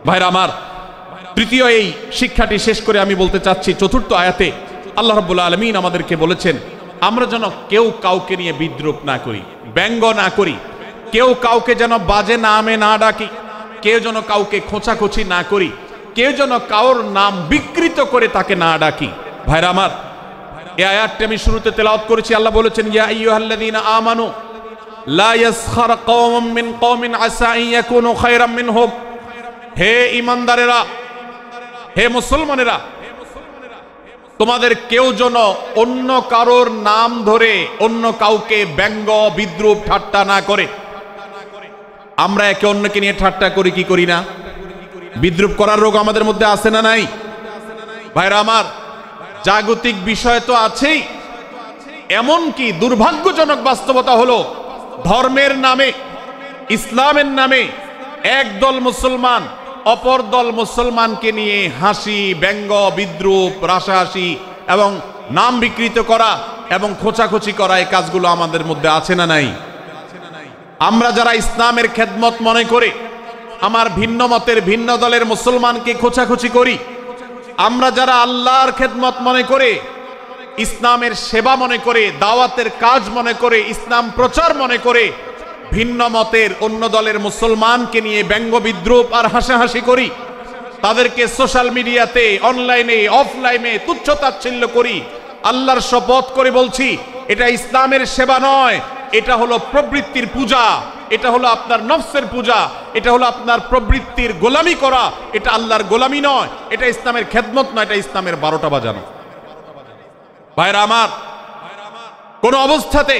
ভাইরা আমার, তৃতীয় এই শিক্ষাটি শেষ করে আমি বলতে চাচ্ছি, চতুর্থ আয়াতে আল্লাহ রাব্বুল আলামিন আমাদেরকে বলেছেন, আমরা যেন কেউ কাউকে নিয়ে বিদ্রূপ না করি, ব্যঙ্গ না করি, কেউ কাউকে যেন বাজে নামে না ডাকি, কেউ যেন কাউকে খোঁচাখুচি না করি, কেউ যেন কারোর নাম বিকৃত করে তাকে না ডাকি। ভাইরা আমার, এই আয়াতটি আমি শুরুতে তেলাওয়াত করেছি। আল্লাহ বলেছেন, ইয়া আইয়ুহাল্লাযীনা আমানু লা ইয়াসখার কওমুম মিন কওমিন আসা আন ইয়াকুনু খায়রাম মিনহুম। হে ঈমানদারেরা, হে মুসলমানেরা, তোমাদের কেউ যেন অন্য কারোর নাম ধরে অন্য কাউকে ব্যঙ্গ, বিদ্রূপ, ঠাট্টা না করে। আমরা একে অন্যকে নিয়ে ঠাট্টা করি কি করি না? বিদ্রূপ করার রোগ আমাদের মধ্যে আছে না নাই? ভাইরা আমার, জাগতিক বিষয় তো আছেই, এমনকি দুর্ভাগ্যজনক বাস্তবতা হলো ধর্মের নামে, ইসলামের নামে একদল মুসলমান অপর দল মুসলমানকে নিয়ে হাসি, ব্যঙ্গ, বিদ্রূপ, রাসাহাসি এবং নাম বিকৃত করা এবং খোঁচাখুচি করা, এই কাজগুলো আমাদের মধ্যে আছে না নাই? আমরা যারা ইসলামের খেদমত মনে করে আমার ভিন্ন মতের, ভিন্ন দলের মুসলমানকে খোঁচাখুচি করি, আমরা যারা আল্লাহর খেদমত মনে করে, ইসলামের সেবা মনে করে, দাওয়াতের কাজ মনে করে, ইসলাম প্রচার মনে করে ভিন্ন মতের অন্য দলের মুসলমানকে নিয়ে ব্যঙ্গ বিদ্রুপ আর হাসাহাসি করি, তাদেরকে সোশ্যাল মিডিয়াতে, অনলাইনে, অফলাইনে তুচ্ছ তাচ্ছিল্য করি, আল্লাহর শপথ করে বলছি এটা ইসলামের সেবা নয়, এটা হলো প্রবৃত্তির পূজা, এটা হলো আপনার নফসের পূজা, এটা হলো আপনার প্রবৃত্তির গোলামি করা, এটা আল্লাহর গোলামি নয়, এটা ইসলামের খেদমত নয়, এটা ইসলামের 12টা বাজানো। ভাইরা আমার, কোন অবস্থাতে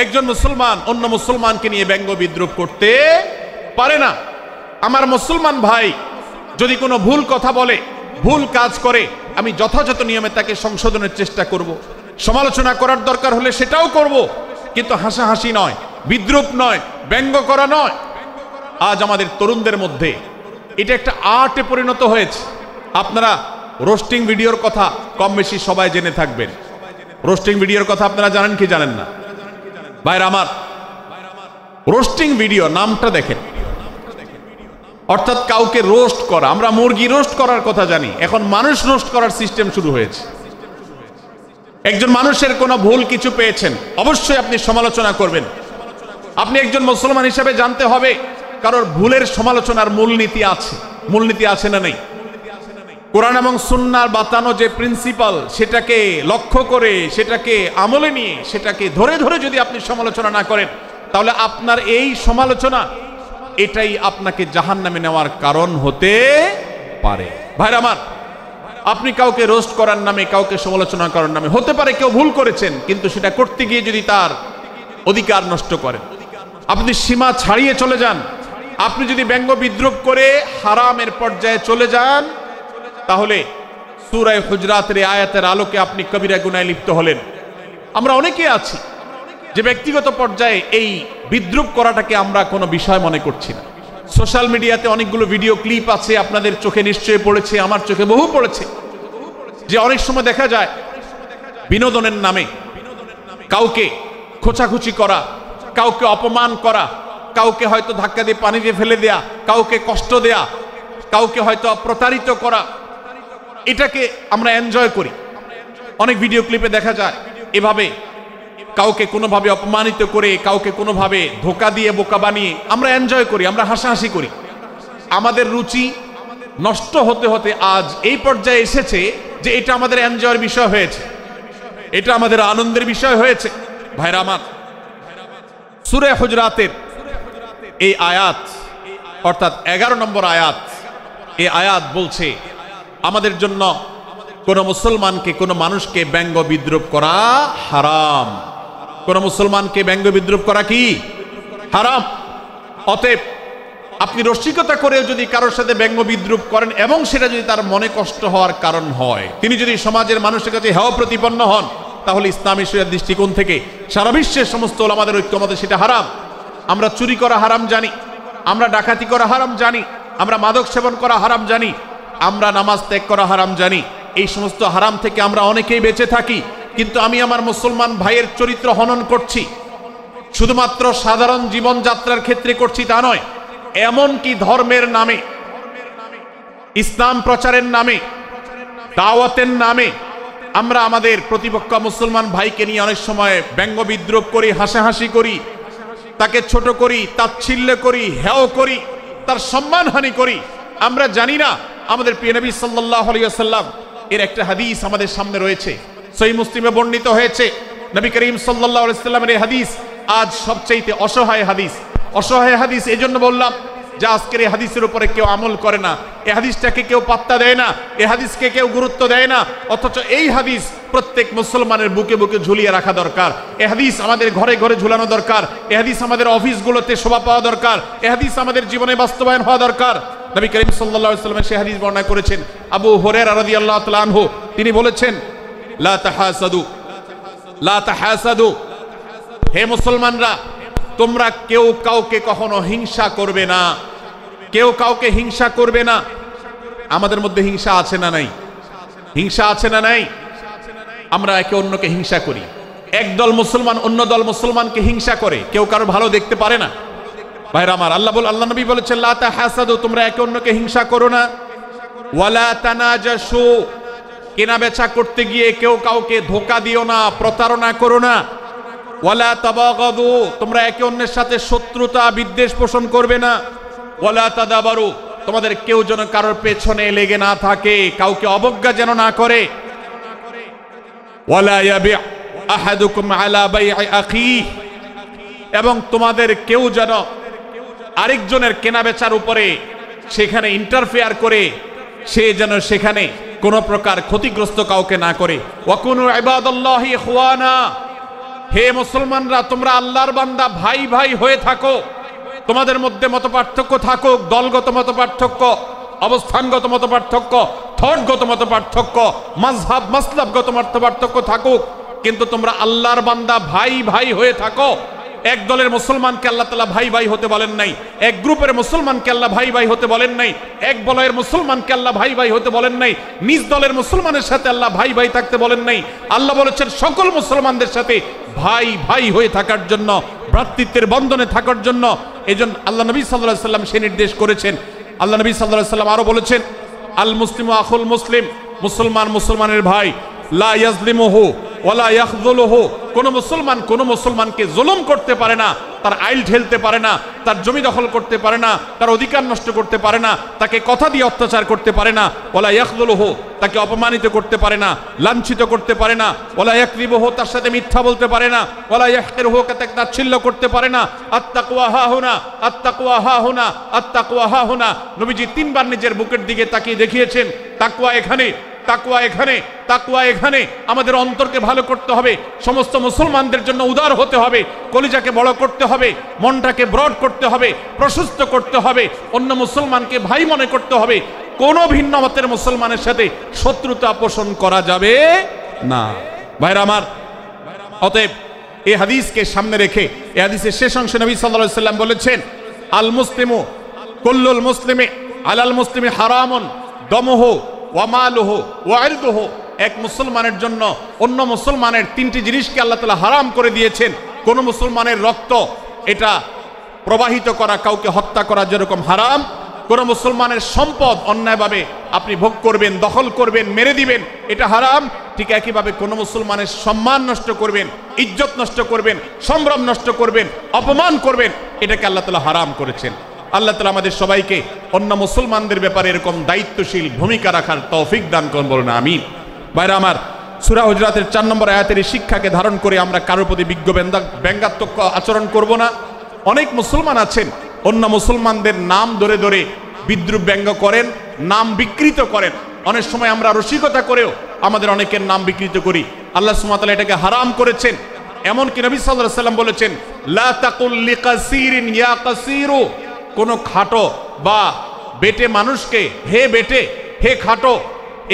একজন মুসলমান অন্য মুসলমানকে নিয়ে ব্যঙ্গ বিদ্রুপ করতে পারে না। আমার মুসলমান ভাই যদি কোনো ভুল কথা বলে, ভুল কাজ করে, আমি যথাযথ নিয়মে তাকে সংশোধনের চেষ্টা করব, সমালোচনা করার দরকার হলে সেটাও করব, কিন্তু হাসাহাসি নয়, বিদ্রুপ নয়, ব্যঙ্গ করা নয়। আজ আমাদের তরুণদের মধ্যে এটা একটা আর্টে পরিণত হয়েছে। আপনারা রোস্টিং ভিডিওর কথা কম বেশি সবাই জেনে থাকবেন। রোস্টিং ভিডিওর কথা আপনারা জানেন কি জানেন না? ভাইরা আমার, রোস্টিং ভিডিও নামটা দেখেন, অর্থাৎ কাউকে রোস্ট করা। আমরা মুরগি রোস্ট করার কথা জানি, এখন মানুষ রোস্ট করার সিস্টেম শুরু হয়েছে। একজন মানুষের কোনো ভুল কিছু পেয়েছেন, অবশ্যই আপনি সমালোচনা করবেন। আপনি একজন মুসলমান হিসেবে জানতে হবে কারোর ভুলের সমালোচনার মূলনীতি আছে। মূলনীতি আছে না নেই? কোরআন এবং সুন্নাহর বাতানো যে প্রিন্সিপাল, সেটাকে লক্ষ্য করে, সেটাকে আমলে নিয়ে, সেটাকে ধরে ধরে যদি আপনি সমালোচনা না করেন, তাহলে আপনার এই সমালোচনা এটাই আপনাকে জাহান্নামে নেওয়ার কারণ হতে পারে। ভাইরা আমার, আপনি কাউকে রোস্ট করার নামে, কাউকে সমালোচনা করার নামে, হতে পারে কেউ ভুল করেছেন, কিন্তু সেটা করতে গিয়ে যদি তার অধিকার নষ্ট করেন, আপনি সীমা ছাড়িয়ে চলে যান, আপনি যদি ব্যঙ্গ বিদ্রুপ করে হারামের পর্যায়ে চলে যান, তাহলে সূরা হুজরাতের আয়াতের আলোকে আপনি কবিরা গুনাহে লিপ্ত হলেন। আমরা অনেকে আছি যে ব্যক্তিগত পর্যায়ে এই বিদ্রুপ করাটাকে আমরা কোনো বিষয় মনে করছি না। সোশ্যাল মিডিয়াতে অনেকগুলো ভিডিও ক্লিপ আছে, আপনাদের চোখে নিশ্চয়ই পড়েছে, আমার চোখে বহু পড়েছে, যে অনেক সময় দেখা যায় বিনোদনের নামে কাউকে খোঁচাখুচি করা, কাউকে অপমান করা, কাউকে হয়তো ধাক্কা দিয়ে পানিতে ফেলে দেয়া, কাউকে কষ্ট দেয়া, কাউকে হয়তো প্রতারিত করা, এটাকে আমরা এনজয় করি। অনেক ভিডিও ক্লিপে দেখা যায় এভাবে কাউকে কোনোভাবে অপমানিত করে, কাউকে কোনোভাবে ধোঁকা দিয়ে বোকা বানিয়ে আমরা এনজয় করি, আমরা হাসাহাসি করি। আমাদের রুচি নষ্ট হতে হতে আজ এই পর্যায়ে এসেছে যে এটা আমাদের এনজয়ের বিষয় হয়েছে, এটা আমাদের আনন্দের বিষয় হয়েছে। ভাইরা আমার, সূরা হুজরাতের এই আয়াত, অর্থাৎ 11 নম্বর আয়াত, এই আয়াত বলছে আমাদের জন্য কোন মুসলমানকে, কোন মানুষকে ব্যঙ্গ বিদ্রুপ করা হারাম। কোন মুসলমানকে ব্যঙ্গ বিদ্রুপ করা কি হারাম। অতএব আপনি রসিকতা করেও যদি কারোর সাথে ব্যঙ্গ বিদ্রুপ করেন এবং সেটা যদি তার মনে কষ্ট হওয়ার কারণ হয়, তিনি যদি সমাজের মানুষের কাছে হেয় প্রতিপন্ন হন, তাহলে ইসলামী শরিয়ার দৃষ্টিকোণ থেকে সারা বিশ্বের সমস্ত ওলামাদের ঐক্যমতে সেটা হারাম। আমরা চুরি করা হারাম জানি, আমরা ডাকাতি করা হারাম জানি, আমরা মাদক সেবন করা হারাম জানি, আমরা নামাজ ত্যাগ করা হারাম জানি। এই সমস্ত হারাম থেকে আমরা অনেকেই বেঁচে থাকি, কিন্তু আমি আমার মুসলমান ভাইয়ের চরিত্র হনন করছি, শুধুমাত্র সাধারণ জীবনযাত্রার ক্ষেত্রে করছি তা নয়, এমনকি ধর্মের নামে, ইসলাম প্রচারের নামে, দাওয়াতের নামে আমরা আমাদের প্রতিপক্ষ মুসলমান ভাইকে নিয়ে অনেক সময় ব্যঙ্গ বিদ্রুপ করি, হাসাহাসি করি, তাকে ছোট করি, তাচ্ছিল্য করি, হেয় করি, তার সম্মানহানি করি। আমরা জানি না আমাদের প্রিয় নবী সাল্লাল্লাহু আলাইহি ওয়াসাল্লাম এর একটা হাদিস আমাদের সামনে রয়েছে, সহিহ মুসলিমে বর্ণিত হয়েছে। নবী করিম সাল্লাল্লাহু আলাইহি ওয়াসাল্লামের এই হাদিস আজ সবচেয়ে অসহায় হাদিস। অসহায় হাদিস এই জন্য বললাম যে আজকের এই হাদিসের উপরে কেউ আমল করে না, এই হাদিসটাকে কেউ পাত্তা দেয় না, এই হাদিসকে কেউ গুরুত্ব দেয় না, অথচ এই হাদিস প্রত্যেক মুসলমানের বুকে বুকে ঝুলিয়ে রাখা দরকার। এই হাদিস আমাদের ঘরে ঘরে ঝুলানো দরকার, এই হাদিস আমাদের অফিসগুলোতে শোভা পাওয়া দরকার, এই হাদিস আমাদের জীবনে বাস্তবায়ন হওয়া দরকার। নবী করিম সাল্লাল্লাহু আলাইহি ওয়াসাল্লাম সেই হাদিস বর্ণনা করেছেন। আবু হুরায়রা রাদিয়াল্লাহু তাআলা আনহু তিনি বলেছেন, লা তাহাসাদু, লা তাহাসাদু, হে মুসলমানরা, তোমরা কেউ কাউকে কখনো হিংসা করবে না, কেউ কাউকে হিংসা করবে না। আমাদের মধ্যে হিংসা আছে না নাই? হিংসা আছে না নাই? আমরা একে অন্যকে হিংসা করি। একদল মুসলমান অন্য দল মুসলমানকে হিংসা করে, কেউ কারো ভালো দেখতে পারে না। ভাইরা আমার, আল্লাহ নবী বলেছেন, লা তাহাসাদু, তোমরা একে অন্যকে হিংসা করো না। ওয়ালা তানাজাসু, কেনা বেচা করতে গিয়ে কেউ কাউকে ধোঁকা দিও না, প্রতারণা করো না। ওয়ালা তাবাগাদু, তোমরা একে অন্যের সাথে শত্রুতা বিদ্বেষ পোষণ করবে না। ওয়ালা তাদাবারু, তোমাদের কেউ যেন কারোর পেছনে লেগে না থাকে, কাউকে অবজ্ঞা যেন না করে। ওয়ালা ইয়াবি আহাদুকুম আলা বাই'i আখিহি, এবং তোমাদের কেউ যেন আরেকজনের কেনাবেচার উপরে সেখানে ইন্টারফেয়ার করে সে যেন সেখানে কোনো প্রকার ক্ষতিগ্রস্ত কাউকে না করে। ওয়াকুনু ইবাদাল্লাহি ইখওয়ানা, হে মুসলমানরা তোমরা আল্লাহর বান্দা ভাই ভাই হয়ে থাকো। তোমাদের মধ্যে মতপার্থক্য থাকুক, দলগত মতপার্থক্য, অবস্থানগত মতপার্থক্য, থটগত মতপার্থক্য, মাযহাব মাসলাবগত মতপার্থক্য থাকুক, কিন্তু তোমরা আল্লাহর বান্দা ভাই ভাই হয়ে থাকো। এক দলের মুসলমানকে আল্লাহ তাআলা ভাই ভাই হতে বলেন নাই, এক গ্রুপের মুসলমানকে আল্লাহ ভাই ভাই হতে বলেন নাই, এক বলয়ের মুসলমানকে আল্লাহ ভাই ভাই হতে বলেন নাই, নিজ দলের মুসলমানের সাথে আল্লাহ ভাই ভাই থাকতে বলেন নাই। আল্লাহ বলেছেন সকল মুসলমানদের সাথে ভাই ভাই হয়ে থাকার জন্য, ভ্রাতৃত্বের বন্ধনে থাকার জন্য। এজন্য আল্লাহ নবী সাল্লাল্লাহু আলাইহি ওয়াসাল্লাম সে নির্দেশ করেছেন। আল্লাহ নবী সাল্লাল্লাহু আলাইহি ওয়াসাল্লাম আরো বলেছেন, আল মুসলিমু আখুল মুসলিম, মুসলমান মুসলমানের ভাই, লা ইয়াজলিমুহু ওয়ালা ইয়াখযুলুহু, কোন মুসলমান কোন মুসলমানকে জুলুম করতে পারে না, তার আইল ঠেলতে পারে না, তার জমি দখল করতে পারে না, তার অধিকার নষ্ট করতে পারে না, তাকে কথা দিয়ে অত্যাচার করতে পারে না। ওয়ালা ইয়াখযুলুহু, তাকে অপমানিত করতে পারে না, লাঞ্ছিত করতে পারে না। ওয়ালা ইয়াকযিবুহু, তার সাথে মিথ্যা বলতে পারে না। ওয়ালা ইয়াহকিরুহু, তাকে তাচ্ছিল্য করতে পারে না। আত-তাকওয়া হাহুনা, আত-তাকওয়া হাহুনা, আত-তাকওয়া হাহুনা। নবীজি তিনবার নিজের বুকের দিকে তাকিয়ে দেখিয়েছেন, তাকওয়া এখানে, তাকওয়া এখানে, তাকওয়া এখানে। আমাদের অন্তরকে ভালো করতে হবে, সমস্ত মুসলমানদের জন্য উদার হতে হবে, কলিজাকে বড় করতে হবে, মনটাকে ব্রড করতে হবে, প্রশস্ত করতে হবে, অন্য মুসলমানকে ভাই মনে করতে হবে। কোন ভিন্ন মতের মুসলমানের সাথে শত্রুতা পোষণ করা যাবে না। ভাইরা আমার, অতএব এই হাদিসকে সামনে রেখে এই হাদিসের শেষ অংশে নবী সাল্লাল্লাহু আলাইহি ওয়াসাল্লাম বলেছেন, আল মুসলিমু কুল্লুল মুসলিমি আলাল মুসলিমি হারামুন দমুহু ওয়া মালুহু ওয়া ইরদুহু। এক মুসলমানের জন্য অন্য মুসলমানের তিনটি জিনিসকে আল্লাহ তাআলা হারাম করে দিয়েছেন। কোন মুসলমানের রক্ত এটা প্রবাহিত করা, কাউকে হত্যা করা যেরকম হারাম, কোন মুসলমানের সম্পদ অন্যায়ভাবে আপনি ভোগ করবেন, দখল করবেন, মেরে দিবেন, এটা হারাম। ঠিক একইভাবে কোন মুসলমানের সম্মান নষ্ট করবেন, ইজ্জত নষ্ট করবেন, সম্ভ্রম নষ্ট করবেন, অপমান করবেন, এটাকে আল্লাহ তাআলা হারাম করেছেন। আল্লাহ তাআলা আমাদের সবাইকে অন্য মুসলমানদের ব্যাপারে এরকম দায়িত্বশীল ভূমিকা রাখার তৌফিক দান করুন, বলুন আমিন। ভাইরা আমার, সূরা হুজরাতের 4 নম্বর আয়াতের এই শিক্ষাকে ধারণ করে আমরা কারোর প্রতি বিজ্ঞ ব্যঙ্গাত্মক আচরণ করব না। অনেক মুসলমান আছেন অন্য মুসলমানদের নাম ধরে ধরে বিদ্রুপ ব্যঙ্গ করেন, নাম বিকৃত করেন। অনেক সময় আমরা রসিকতা করেও আমাদের অনেকের নাম বিকৃত করি। আল্লাহ সুবহানাহু ওয়া তাআলা এটাকে হারাম করেছেন। এমনকি নবী সাল্লাল্লাহু আলাইহি ওয়াসাল্লাম বলেছেন, লা তাকুল লিকাসিরিন ইয়া কাসিরু, কোন খাটো বা বেটে মানুষকে হে বেটে, হে খাটো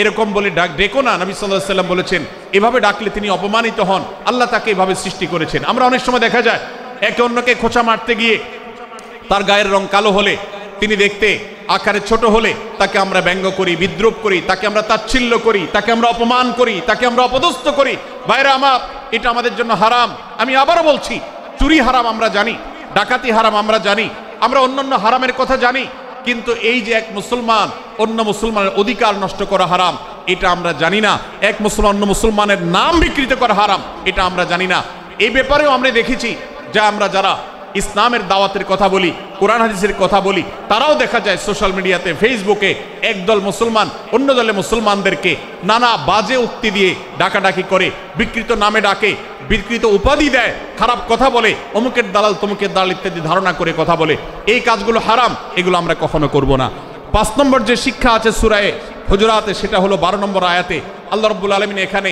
এরকম বলে ডেকো না। নবী সাল্লাল্লাহু আলাইহি ওয়াসাল্লাম বলেছেন, এভাবে ডাকলে তিনি অপমানিত হন। আল্লাহ তাকে এভাবে সৃষ্টি করেছেন। আমরা অনেক সময় দেখা যায় একে অন্যকে খোঁচা মারতে গিয়ে তার গায়ের রং কালো হলে, তিনি দেখতে আকারে ছোট হলে তাকে আমরা ব্যঙ্গ করি, বিদ্রুপ করি, তাকে আমরা তাচ্ছিল্য করি, তাকে আমরা অপমান করি, তাকে আমরা অপদস্থ করি। ভাইরা আমার, এটা আমাদের জন্য হারাম। আমি আবারও বলছি, চুরি হারাম আমরা জানি, ডাকাতি হারাম আমরা জানি, আমরা অন্যান্য হারামের কথা জানি, কিন্তু এই যে এক মুসলমান অন্য মুসলমানের অধিকার নষ্ট করা হারাম, এটা আমরা জানি না। এক মুসলমান অন্য মুসলমানের নাম বিকৃত করা হারাম, এটা আমরা জানি না। এই ব্যাপারেও আমরা দেখেছি যে আমরা যারা ইসলামের দাওয়াতের কথা বলি, কোরআন হাদিসের কথা বলি, তারাও দেখা যায় সোশ্যাল মিডিয়াতে, ফেসবুকে একদল মুসলমান অন্য দলে মুসলমানদেরকে নানা বাজে উক্তি দিয়ে ডাকাডাকি করে, বিকৃত নামে ডাকে, বিকৃত উপাধি দেয়, খারাপ কথা বলে, অমুকের দালাল তমুকের দালাল ইত্যাদি ধারণা করে কথা বলে। এই কাজগুলো হারাম, এগুলো আমরা কখনো করব না। 5 নম্বর যে শিক্ষা আছে সূরা হুজুরাতে, সেটা হলো 12 নম্বর আয়াতে আল্লাহ রাব্বুল আলামিন এখানে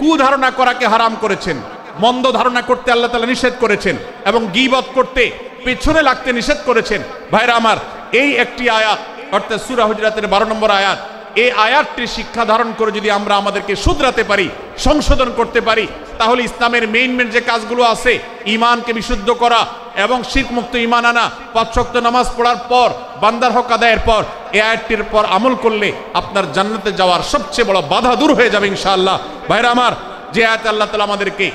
কুধারণা করাকে হারাম করেছেন, মন্দ ধারণা করতে আল্লাহ তাআলা নিষেধ করেছেন, এবং গীবত করতে, পেছনে লাগতে নিষেধ করেছেন। ভাইরা আমার, এই একটি আয়াত অর্থাৎ সূরা হুজুরাতের 12 নম্বর আয়াত, এই আয়াতটির শিক্ষা ধারণ করে যদি আমরা আমাদেরকে শুধরাতে পারি, সংশোধন করতে পারি, তাহলে ইসলামের মেইন যে কাজগুলো আছে, ঈমানকে বিশুদ্ধ করা এবং শিরক মুক্ত ঈমান আনা, 5 ওয়াক্ত নামাজ পড়ার পর, বান্দার হক আদায়ের পর, এই আয়াতটির পর আমল করলে আপনার জান্নাতে যাওয়ার সবচেয়ে বড় বাধা দূর হয়ে যাবে ইনশাআল্লাহ। ভাইরা আমার, যে আয়াতে আল্লাহ তাআলা আমাদেরকে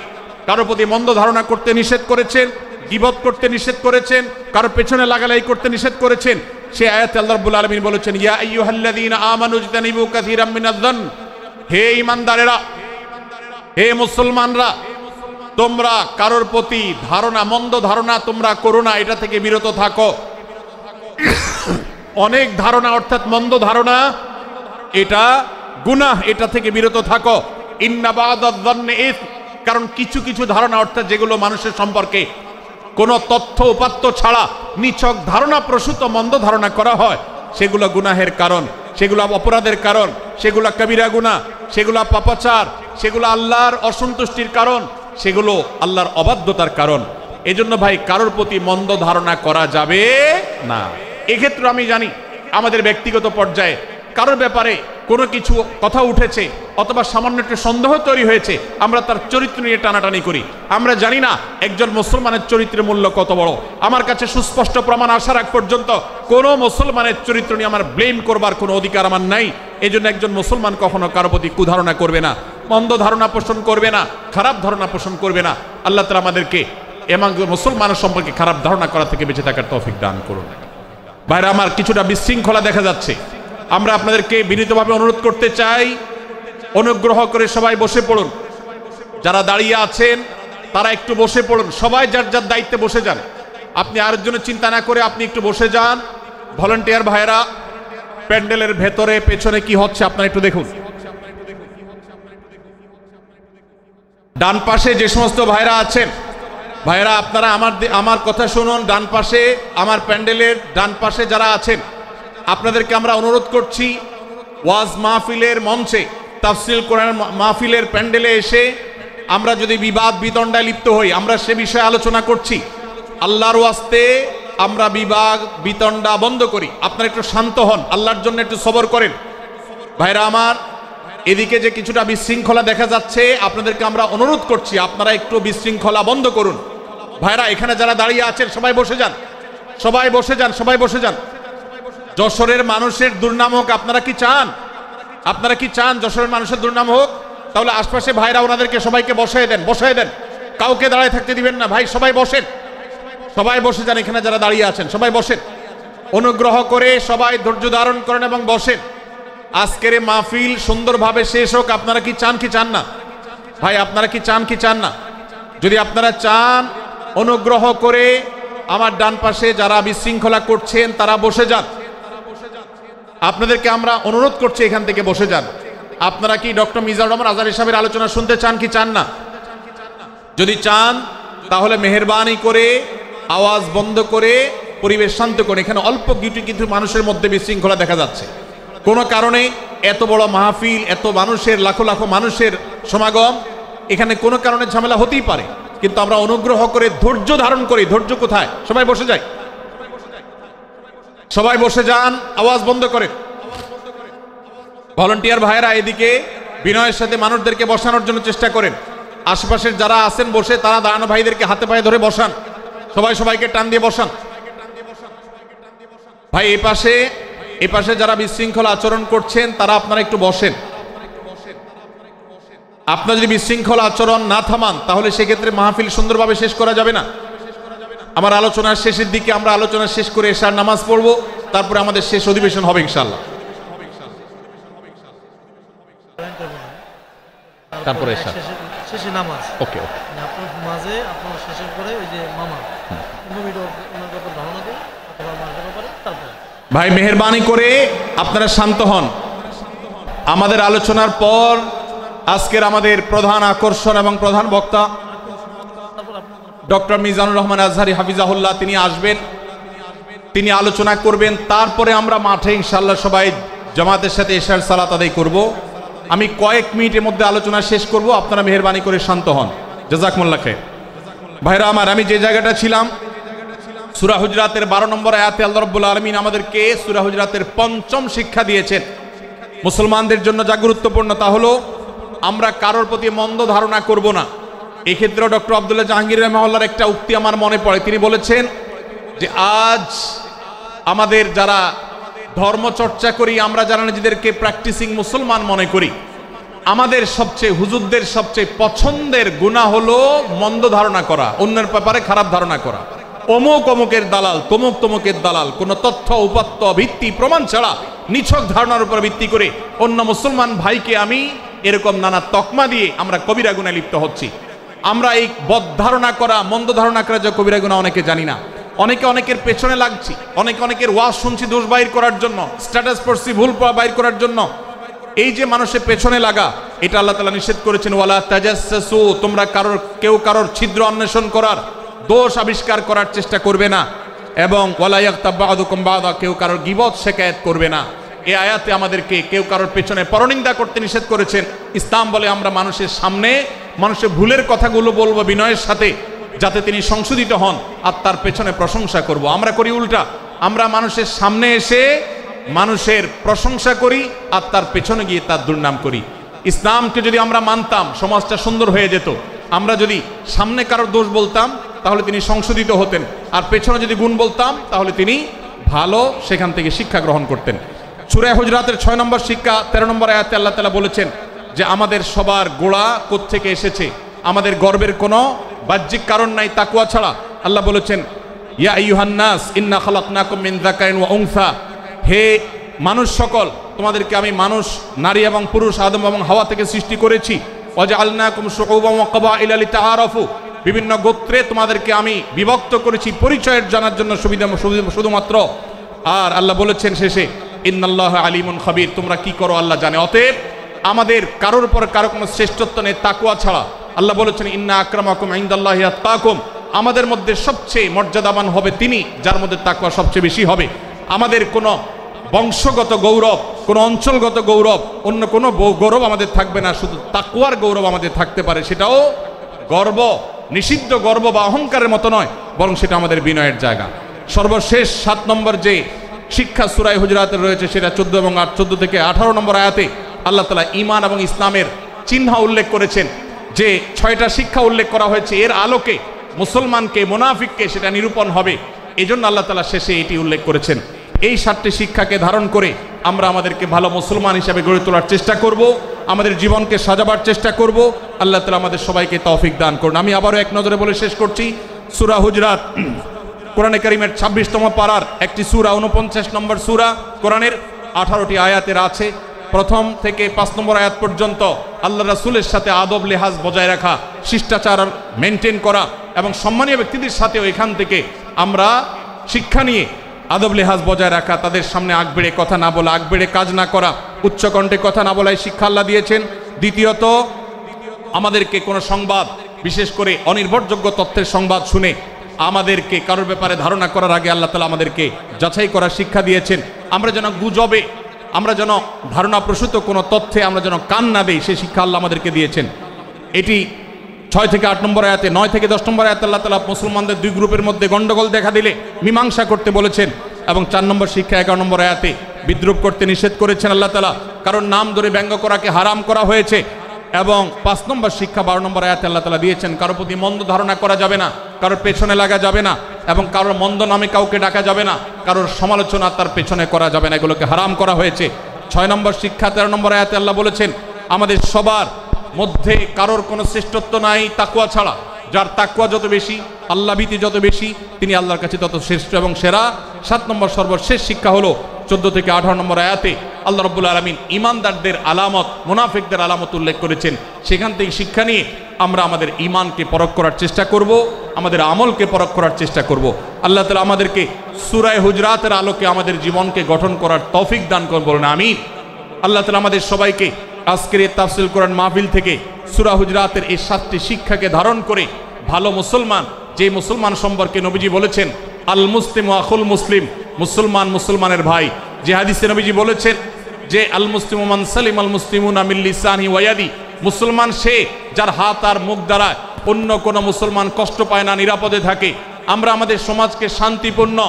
কারো প্রতি মন্দ ধারণা করতে নিষেধ করেছেন, গীবত করতে নিষেধ করেছেন, কারো পেছনে লাগালাই করতে নিষেধ করেছেন, সেই আয়াতে আল্লাহ রাব্বুল আলামিন বলেছেন, ইয়া আইয়ুহাল্লাযীনা আমানু ইজতানিবু কাসীরাম মিনায-যন্ন, হে ঈমানদারেরা, হে মুসলমানরা, তোমরা কারোর প্রতি ধারণা, মন্দ ধারণা তোমরা করো না, এটা থেকে বিরত থাকো। অনেক ধারণা অর্থাৎ মন্দ ধারণা, এটা গুনাহ, এটা থেকে বিরত থাকো। ইন্না বাদায-যন্নি ইসম, কারণ কিছু কিছু ধারণা অর্থাৎ যেগুলো মানুষের সম্পর্কে কোনো তথ্য উপাত্ত ছাড়া নিছক ধারণা প্রসূত মন্দ ধারণা করা হয়, সেগুলো গুনাহের কারণ, সেগুলো অপরাধের কারণ, সেগুলো কবিরা গুনাহ, সেগুলো পাপাচার, সেগুলো আল্লাহর অসন্তুষ্টির কারণ, সেগুলো আল্লাহর অবাধ্যতার কারণ। এজন্য ভাই কারোর প্রতি মন্দ ধারণা করা যাবে না। এক্ষেত্রে আমি জানি আমাদের ব্যক্তিগত পর্যায়ে কারোর ব্যাপারে কোনো কিছু কথা উঠেছে অথবা সামান্য একটু সন্দেহ তৈরি হয়েছে, আমরা তার চরিত্র নিয়ে টানাটানি করি। আমরা জানি না একজন মুসলমানের চরিত্রের মূল্য কত বড়। আমার কাছে সুস্পষ্ট প্রমাণ আসার আগ পর্যন্ত কোনো মুসলমানের চরিত্র নিয়ে আমার ব্লেম করবার কোনো অধিকার আমার নাই। এই জন্য একজন মুসলমান কখনো কারো প্রতি কুধারণা করবে না, মন্দ ধারণা পোষণ করবে না, খারাপ ধারণা পোষণ করবে না। আল্লাহ তাআলা আমাদেরকে এবং মুসলমানের সম্পর্কে খারাপ ধারণা করা থেকে বেঁচে থাকার তৌফিক দান করুন। ভাইরা আমার, কিছুটা বিশৃঙ্খলা দেখা যাচ্ছে। আমরা আপনাদেরকে বিনীতভাবে অনুরোধ করতে চাই, অনুগ্রহ করে সবাই বসে পড়ুন। যারা দাঁড়িয়ে আছেন তারা একটু বসে পড়ুন, সবাই যার যার দায়িত্বে বসে যান। আপনি আরেকজনের চিন্তা না করে আপনি একটু বসে যান। ভলান্টিয়ার ভাইরা প্যান্ডেলের ভেতরে পেছনে কি হচ্ছে আপনারা একটু দেখুন। ডান পাশে যে সমস্ত ভাইরা আছেন, ভাইরা আপনারা আমার কথা শুনুন। ডান পাশে আমার প্যান্ডেলের ডান পাশে যারা আছেন, আপনাদেরকে আমরা অনুরোধ করছি, ওয়াজ মাহফিলের মঞ্চে, তাফসীর কোরআন মাহফিলের প্যান্ডেলে এসে আমরা যদি বিবাদ বিতণ্ডায় লিপ্ত হই, আমরা সে বিষয়ে আলোচনা করছি। আল্লাহর ওয়াস্তে আমরা বিবাদ বিতণ্ডা বন্ধ করি। আপনারা একটু শান্ত হন, আল্লাহর জন্য একটু সবর করেন। ভাইরা আমার, এদিকে যে কিছুটা বিশৃঙ্খলা দেখা যাচ্ছে, আপনাদেরকে আমরা অনুরোধ করছি আপনারা একটু বিশৃঙ্খলা বন্ধ করুন। ভাইরা এখানে যারা দাঁড়িয়ে আছেন সবাই বসে যান, সবাই বসে যান, সবাই বসে যান। যশোরের মানুষের দুর্নাম হোক, আপনারা কি চান? আপনারা কি চান যশোরের মানুষের দুর্নাম হোক? তাহলে আশপাশে ভাইরা ওনাদেরকে সবাইকে বসায় দেন, বসায় দেন, কাউকে দাঁড়ায় থাকতে দিবেন না। ভাই সবাই বসেন, সবাই বসে যান। এখানে যারা দাঁড়িয়ে আছেন সবাই বসেন, অনুগ্রহ করে সবাই ধৈর্য ধারণ করেন এবং বসেন। আজকের এই মাহফিল সুন্দরভাবে শেষ হোক। আপনারা কি চান কি চান না? ভাই আপনারা কি চান কি চান না? যদি আপনারা চান, অনুগ্রহ করে আমার ডান পাশে যারা বিশৃঙ্খলা করছেন তারা বসে যান। আপনাদেরকে আমরা অনুরোধ করছি এখান থেকে বসে যান। আপনারা কি ডক্টর মিজানুর রহমান আজহারী সাহেবের আলোচনা শুনতে চান কি চান না? যদি চান তাহলে মেহেরবানি করে আওয়াজ বন্ধ করে পরিবেশ শান্ত করে। এখানে অল্প কিছু মানুষের মধ্যে বিশৃঙ্খলা দেখা যাচ্ছে। কোনো কারণে এত বড় মাহফিল, এত মানুষের, লাখো লাখো মানুষের সমাগম, এখানে কোনো কারণে ঝামেলা হতেই পারে, কিন্তু আমরা অনুগ্রহ করে ধৈর্য ধারণ করি। ধৈর্য কোথায়? সবাই বসে যাই, সবাই বসে যান, আওয়াজ বন্ধ করে। ভলান্টিয়ার ভাইয়েরা এদিকে বিনয়ের সাথে মানুষদেরকে বসানোর জন্য চেষ্টা করেন। আশেপাশের যারা আছেন বসে, তারা দাঁড়ানো ভাইদেরকে হাতে পায়ে ধরে বসান, সবাই সবাইকে টান দিয়ে বসান। ভাই এ পাশে যারা বিশৃঙ্খলা আচরণ করছেন তারা আপনারা একটু বসেন। আপনারা যদি বিশৃঙ্খলা আচরণ না থামান তাহলে সেক্ষেত্রে মাহফিল সুন্দরভাবে শেষ করা যাবে না। আমার আলোচনার শেষের দিকে আমরা আলোচনা শেষ করে এশার নামাজ পড়ব, তারপরে আমাদের শেষ অধিবেশন হবে ইনশাআল্লাহ। তারপরে শেষে নামাজ। ওকে ওকে, আপনার মাঝে আপনার শেষের পরে ওই যে মামা নবীর ওনার ব্যাপারে ধারণা দেন অথবা মার ব্যাপারে তারপরে। ভাই মেহেরবানি করে আপনারা শান্ত হন। আমাদের আলোচনার পর আজকের আমাদের প্রধান আকর্ষণ এবং প্রধান বক্তা ডক্টর মিজানুর রহমান আজহারী হাফিজাহুল্লাহ তিনি আসবেন, তিনি আলোচনা করবেন। তারপরে আমরা মাঠে ইনশাআল্লাহ সবাই জামাতের সাথে এশার সালাত আদায় করব। আমি কয়েক মিনিটের মধ্যে আলোচনা শেষ করব, আপনারা মেহেরবানি করে শান্ত হন। জাযাকুমুল্লাহ খাইর। ভাইরা আমার, আমি যে জায়গাটা ছিলাম, সূরা হুজরাতের 12 নম্বর আয়াতে আল্লাহ রাব্বুল আলামিন আমাদেরকে সূরা হুজরাতের 5ম শিক্ষা দিয়েছেন। মুসলমানদের জন্য যা গুরুত্বপূর্ণ তা হলো আমরা কারোর প্রতি মন্দ ধারণা করব না। এই ক্ষেত্রে ডক্টর আব্দুল্লাহ জাহাঙ্গীর রাহিমাহুল্লাহর একটা উক্তি আমার মনে পড়ে। তিনি বলেছেন যে আজ আমাদের যারা ধর্ম চর্চা করি, আমরা যারা নিজেদেরকে প্র্যাকটিসিং মুসলমান মনে করি, আমাদের সবচেয়ে হুজুরদের সবচেয়ে পছন্দের গুনাহ হলো মন্দ ধারণা করা, অন্যের ব্যাপারে খারাপ ধারণা করা। অমুক অমুকের দালাল, তমুক তমুকের দালাল, কোনো তথ্য উপাত্ত ভিত্তি প্রমাণ ছাড়া নিছক ধারণার উপর ভিত্তি করে অন্য মুসলমান ভাইকে আমি এরকম নানা তকমা দিয়ে আমরা কবিরা গুনাহে লিপ্ত হচ্ছি। আমরা এই বদ ধারণা করা, মন্দ ধারণা করা যে কবিরা গুনাহ অনেকে জানি না। অনেকে অনেকের পেছনে লাগছি, অনেকের ওয়াজ শুনছি দোষ বাইর করার জন্য, স্ট্যাটাস পড়ছি ভুল বাইর করার জন্য। এই যে মানুষের পেছনে লাগা, এটা আল্লাহ তাআলা নিষেধ করেছেন, ওয়ালা তাজাসসু, তোমরা কেউ কারোর ছিদ্র অন্বেষণ করার, দোষ আবিষ্কার করার চেষ্টা করবে না। এবং ওয়ালা ইয়াগতাব বা'দুকুম বা'দা, কেউ কারোর গীবত শিকায়াত করবে না। এই আয়াতে আমাদেরকে কেউ কারোর পেছনে পরনিন্দা করতে নিষেধ করেছেন। ইসলাম বলে আমরা মানুষের সামনে মানুষের ভুলের কথাগুলো বলবো বিনয়ের সাথে, যাতে তিনি সংশোধিত হন, আর তার পেছনে প্রশংসা করব। আমরা করি উল্টা, আমরা মানুষের সামনে এসে মানুষের প্রশংসা করি আর তার পেছনে গিয়ে তার দুর্নাম করি। ইসলামকে যদি আমরা মানতাম, সমাজটা সুন্দর হয়ে যেত। আমরা যদি সামনে কারোর দোষ বলতাম তাহলে তিনি সংশোধিত হতেন, আর পেছনে যদি গুণ বলতাম তাহলে তিনি ভালো সেখান থেকে শিক্ষা গ্রহণ করতেন। সূরা হুজরাতের 6 নম্বর শিক্ষা 13 নম্বর আয়াতে আল্লাহ তাআলা বলেছেন যে আমাদের সবার গোড়া কোত্থেকে এসেছে, আমাদের গর্বের কোনো বাহ্যিক কারণ নাই তাকওয়া ছাড়া। আল্লাহ বলেছেন, ইয়া আইয়ুহান নাস ইন্না খালাকনাকুম মিন যাকারিন ওয়া উনসা, হে মানুষ সকল, তোমাদেরকে আমি মানুষ, নারী এবং পুরুষ, আদম এবং হাওয়া থেকে সৃষ্টি করেছি। ওয়াজআলনাকুম শুউবান ওয়া ক্বাবাইলা লিতাআরাফু, বিভিন্ন গোত্রে তোমাদেরকে আমি বিভক্ত করেছি পরিচয়ের জানার জন্য শুধুমাত্র। আর আল্লাহ বলেছেন শেষে, ইন্নাল্লাহা আলিমুন খাবীর, তোমরা কি করো আল্লাহ জানে। অতএব আমাদের কারোর উপর কারো কোনো শ্রেষ্ঠত্ব নেই তাকওয়া ছাড়া। আল্লাহ বলেছেন, ইন্না আকরামাকুম ইনদাল্লাহি আতকাকুম, আমাদের মধ্যে সবচেয়ে মর্যাদাবান হবে তিনি যার মধ্যে তাকওয়া সবচেয়ে বেশি হবে। আমাদের কোনো বংশগত গৌরব, কোনো অঞ্চলগত গৌরব, অন্য কোনো গৌরব আমাদের থাকবে না, শুধু তাকওয়ার গৌরব আমাদের থাকতে পারে। সেটাও গর্ব, নিষিদ্ধ গর্ব বা অহংকারের মতো নয়, বরং সেটা আমাদের বিনয়ের জায়গা। সর্বশেষ 7 নম্বর যে শিক্ষা সূরা হুজরাতে রয়েছে, সেটা 14 থেকে 18 নম্বর আয়াতে আল্লাহ তাআলা ঈমান এবং ইসলামের চিহ্ন উল্লেখ করেছেন। যে 6টা শিক্ষা উল্লেখ করা হয়েছে, এর আলোকে মুসলমানকে, মুনাফিককে সেটা নিরূপণ হবে। এই জন্য আল্লাহ তাআলা শেষে এটি উল্লেখ করেছেন। এই 7টি শিক্ষাকে ধারণ করে আমরা আমাদেরকে ভালো মুসলমান হিসাবে গড়ে তোলার চেষ্টা করব, আমাদের জীবনকে সাজাবার চেষ্টা করব। আল্লাহ তাআলা আমাদের সবাইকে তৌফিক দান করুন। আমি আবারও এক নজরে বলে শেষ করছি, সূরা হুজরাত কোরআনে কারীমের 26তম পারার একটি সূরা, 49 নম্বর সূরা, কোরআনের 18টি আয়াতের আছে। 1 থেকে 5 নম্বর আয়াত পর্যন্ত আল্লাহ রাসূলের সাথে আদব লেহাজ বজায় রাখা, শিষ্টাচার মেনটেন করা এবং সম্মানীয় ব্যক্তিদের সাথেও এখান থেকে আমরা শিক্ষা নিয়ে আদব লেহাজ বজায় রাখা, তাদের সামনে আগবেড়ে কথা না বলা, আগবেড়ে কাজ না করা, উচ্চকণ্ঠে কথা না বলাই শিক্ষা আল্লাহ দিয়েছেন। দ্বিতীয়ত, আমাদেরকে কোনো সংবাদ, বিশেষ করে অনির্ভরযোগ্য তথ্যের সংবাদ শুনে আমাদেরকে কারোর ব্যাপারে ধারণা করার আগে আল্লাহ তাআলা আমাদেরকে যাচাই করার শিক্ষা দিয়েছেন। আমরা যেন গুজবে, আমরা যেন ধারণাপ্রসূত কোনো তথ্যে আমরা যেন কান না দেই, সেই শিক্ষা আল্লাহ আমাদেরকে দিয়েছেন। এটি 6 থেকে 8 নম্বর আয়াতে, 9 থেকে 10 নম্বর আয়াতে আল্লাহ তাআলা মুসলমানদের 2 গ্রুপের মধ্যে গন্ডগোল দেখা দিলে মীমাংসা করতে বলেছেন। এবং 4 নম্বর শিক্ষা 11 নম্বর আয়াতে বিদ্রুপ করতে নিষেধ করেছেন আল্লাহ তাআলা, কারণ নাম ধরে ব্যঙ্গ করাকে হারাম করা হয়েছে। এবং 5 নম্বর শিক্ষা 12 নম্বর আয়াতে আল্লাহ তাআলা দিয়েছেন, কারোর প্রতি মন্দ ধারণা করা যাবে না, কারোর পেছনে লাগা যাবে না, এবং কারোর মন্দ নামে কাউকে ডাকা যাবে না, কারোর সমালোচনা তার পেছনে করা যাবে না, এগুলোকে হারাম করা হয়েছে। 6 নম্বর শিক্ষা 13 নম্বর আয়াতে আল্লাহ বলেছেন, আমাদের সবার মধ্যে কারোর কোনো শ্রেষ্ঠত্ব নাই তাকওয়া ছাড়া। যার তাকওয়া যত বেশি, আল্লাহ ভীতি যত বেশি, তিনি আল্লাহর কাছে তত শ্রেষ্ঠ এবং সেরা। 7 নম্বর সর্বশেষ শিক্ষা হলো 14 থেকে 18 নম্বর আয়াতে আল্লাহ রাব্বুল আলামিন ঈমানদারদের আলামত, মুনাফিকদের আলামত উল্লেখ করেছেন। সেখান থেকে শিক্ষা নিয়ে আমরা আমাদের ঈমানকে পরখ করার চেষ্টা করব, আমাদের আমলকে পরখ করার চেষ্টা করব। আল্লাহ তাআলা আমাদেরকে সূরা হুজরাতের আলোকে আমাদের জীবনকে গঠন করার তৌফিক দান করুন, বলুন আমিন। আল্লাহ তাআলা আমাদের সবাইকে আজকের এই তাফসীর কোরআন মাহফিল থেকে সূরা হুজরাতের এই 7টি শিক্ষাকে ধারণ করে ভালো মুসলমান, যে মুসলমান সম্পর্কে নবীজি বলেছেন আল মুসলিম আখুল মুসলিম, মুসলমান মুসলমানের ভাই। যে হাদিসে নবীজি বলেছেন যে আল মুসলিমু মান সালিম আল মুসলিমুনা মিন লিসানি ওয়া ইয়াদি, মুসলমান সে যার হাত আর মুখ দ্বারা অন্য কোনো মুসলমান কষ্ট পায় না, নিরাপদে থাকে। আমরা আমাদের সমাজকে শান্তিপূর্ণ,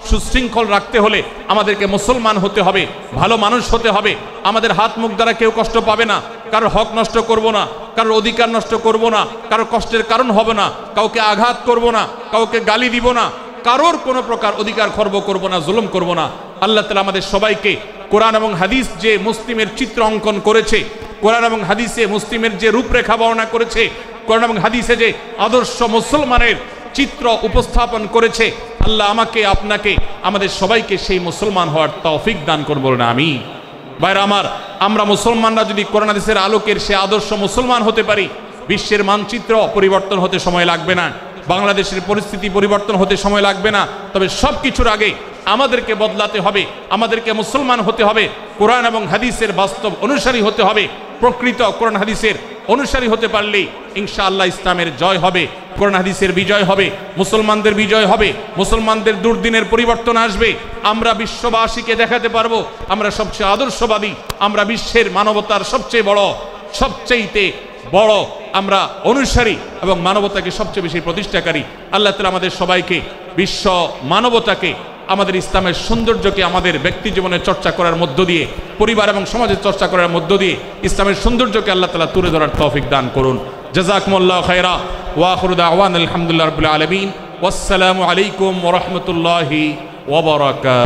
সুশৃঙ্খল রাখতে হলে আমাদেরকে মুসলমান হতে হবে, ভালো মানুষ হতে হবে। আমাদের হাত মুখ দ্বারা কেউ কষ্ট পাবে না, কারোর হক নষ্ট করব না, কারোর অধিকার নষ্ট করব না, কারোর কষ্টের কারণ হবে না, কাউকে আঘাত করব না, কাউকে গালি দিব না, কারোর কোনো প্রকার অধিকার খর্ব করব না, জুলুম করব না। আল্লাহ তাআলা আমাদের সবাইকে কোরআন এবং হাদিস যে মুসলিমের চিত্র অঙ্কন করেছে, কোরআন এবং হাদিসে মুসলিমের যে রূপরেখা বর্ণনা করেছে, কোরআন এবং হাদিসে যে আদর্শ মুসলমানের চিত্র উপস্থাপন করেছে, আল্লাহ আমাকে, আপনাকে, আমাদের সবাইকে সেই মুসলমান হওয়ার তৌফিক দান করুন, বলুন আমিন। ভাইরা আমার, আমরা মুসলমানরা যদি কোরআন হাদিসের আলোকের সে আদর্শ মুসলমান হতে পারি, বিশ্বের মানচিত্র পরিবর্তন হতে সময় লাগবে না, বাংলাদেশের পরিস্থিতি পরিবর্তন হতে সময় লাগবে না, তবে সব কিছুর আগে আমাদেরকে বদলাতে হবে, আমাদেরকে মুসলমান হতে হবে, কোরআন এবং হাদিসের বাস্তব অনুসারী হতে হবে। প্রকৃত কোরআন হাদিসের অনুসারী হতে পারলেই ইনশাআল্লাহ ইসলামের জয় হবে, কোরআন হাদিসের বিজয় হবে, মুসলমানদের বিজয় হবে, মুসলমানদের দুর্দিনের পরিবর্তন আসবে। আমরা বিশ্ববাসীকে দেখাতে পারবো আমরা সবচেয়ে আদর্শবাদী, আমরা বিশ্বের মানবতার সবচেয়ে বড় আমরা অনুসারী এবং মানবতাকে সবচেয়ে বেশি প্রতিষ্ঠাকারী। আল্লাহ তাআলা আমাদের সবাইকে বিশ্ব মানবতাকে, আমাদের ইসলামের সৌন্দর্যকে আমাদের ব্যক্তি জীবনে চর্চা করার মধ্য দিয়ে, পরিবার এবং সমাজের চর্চা করার মধ্য দিয়ে ইসলামের সৌন্দর্যকে আল্লাহ তাআলা তুলে ধরার তৌফিক দান করুন। জাযাকুমুল্লাহু খায়রা ওয়া আখিরু দাওয়ানা আলহামদুলিল্লাহি রাব্বিল আলামিন। ওয়াসসালামু আলাইকুম ওয়া রাহমাতুল্লাহি ওয়া বারাকাতুহু।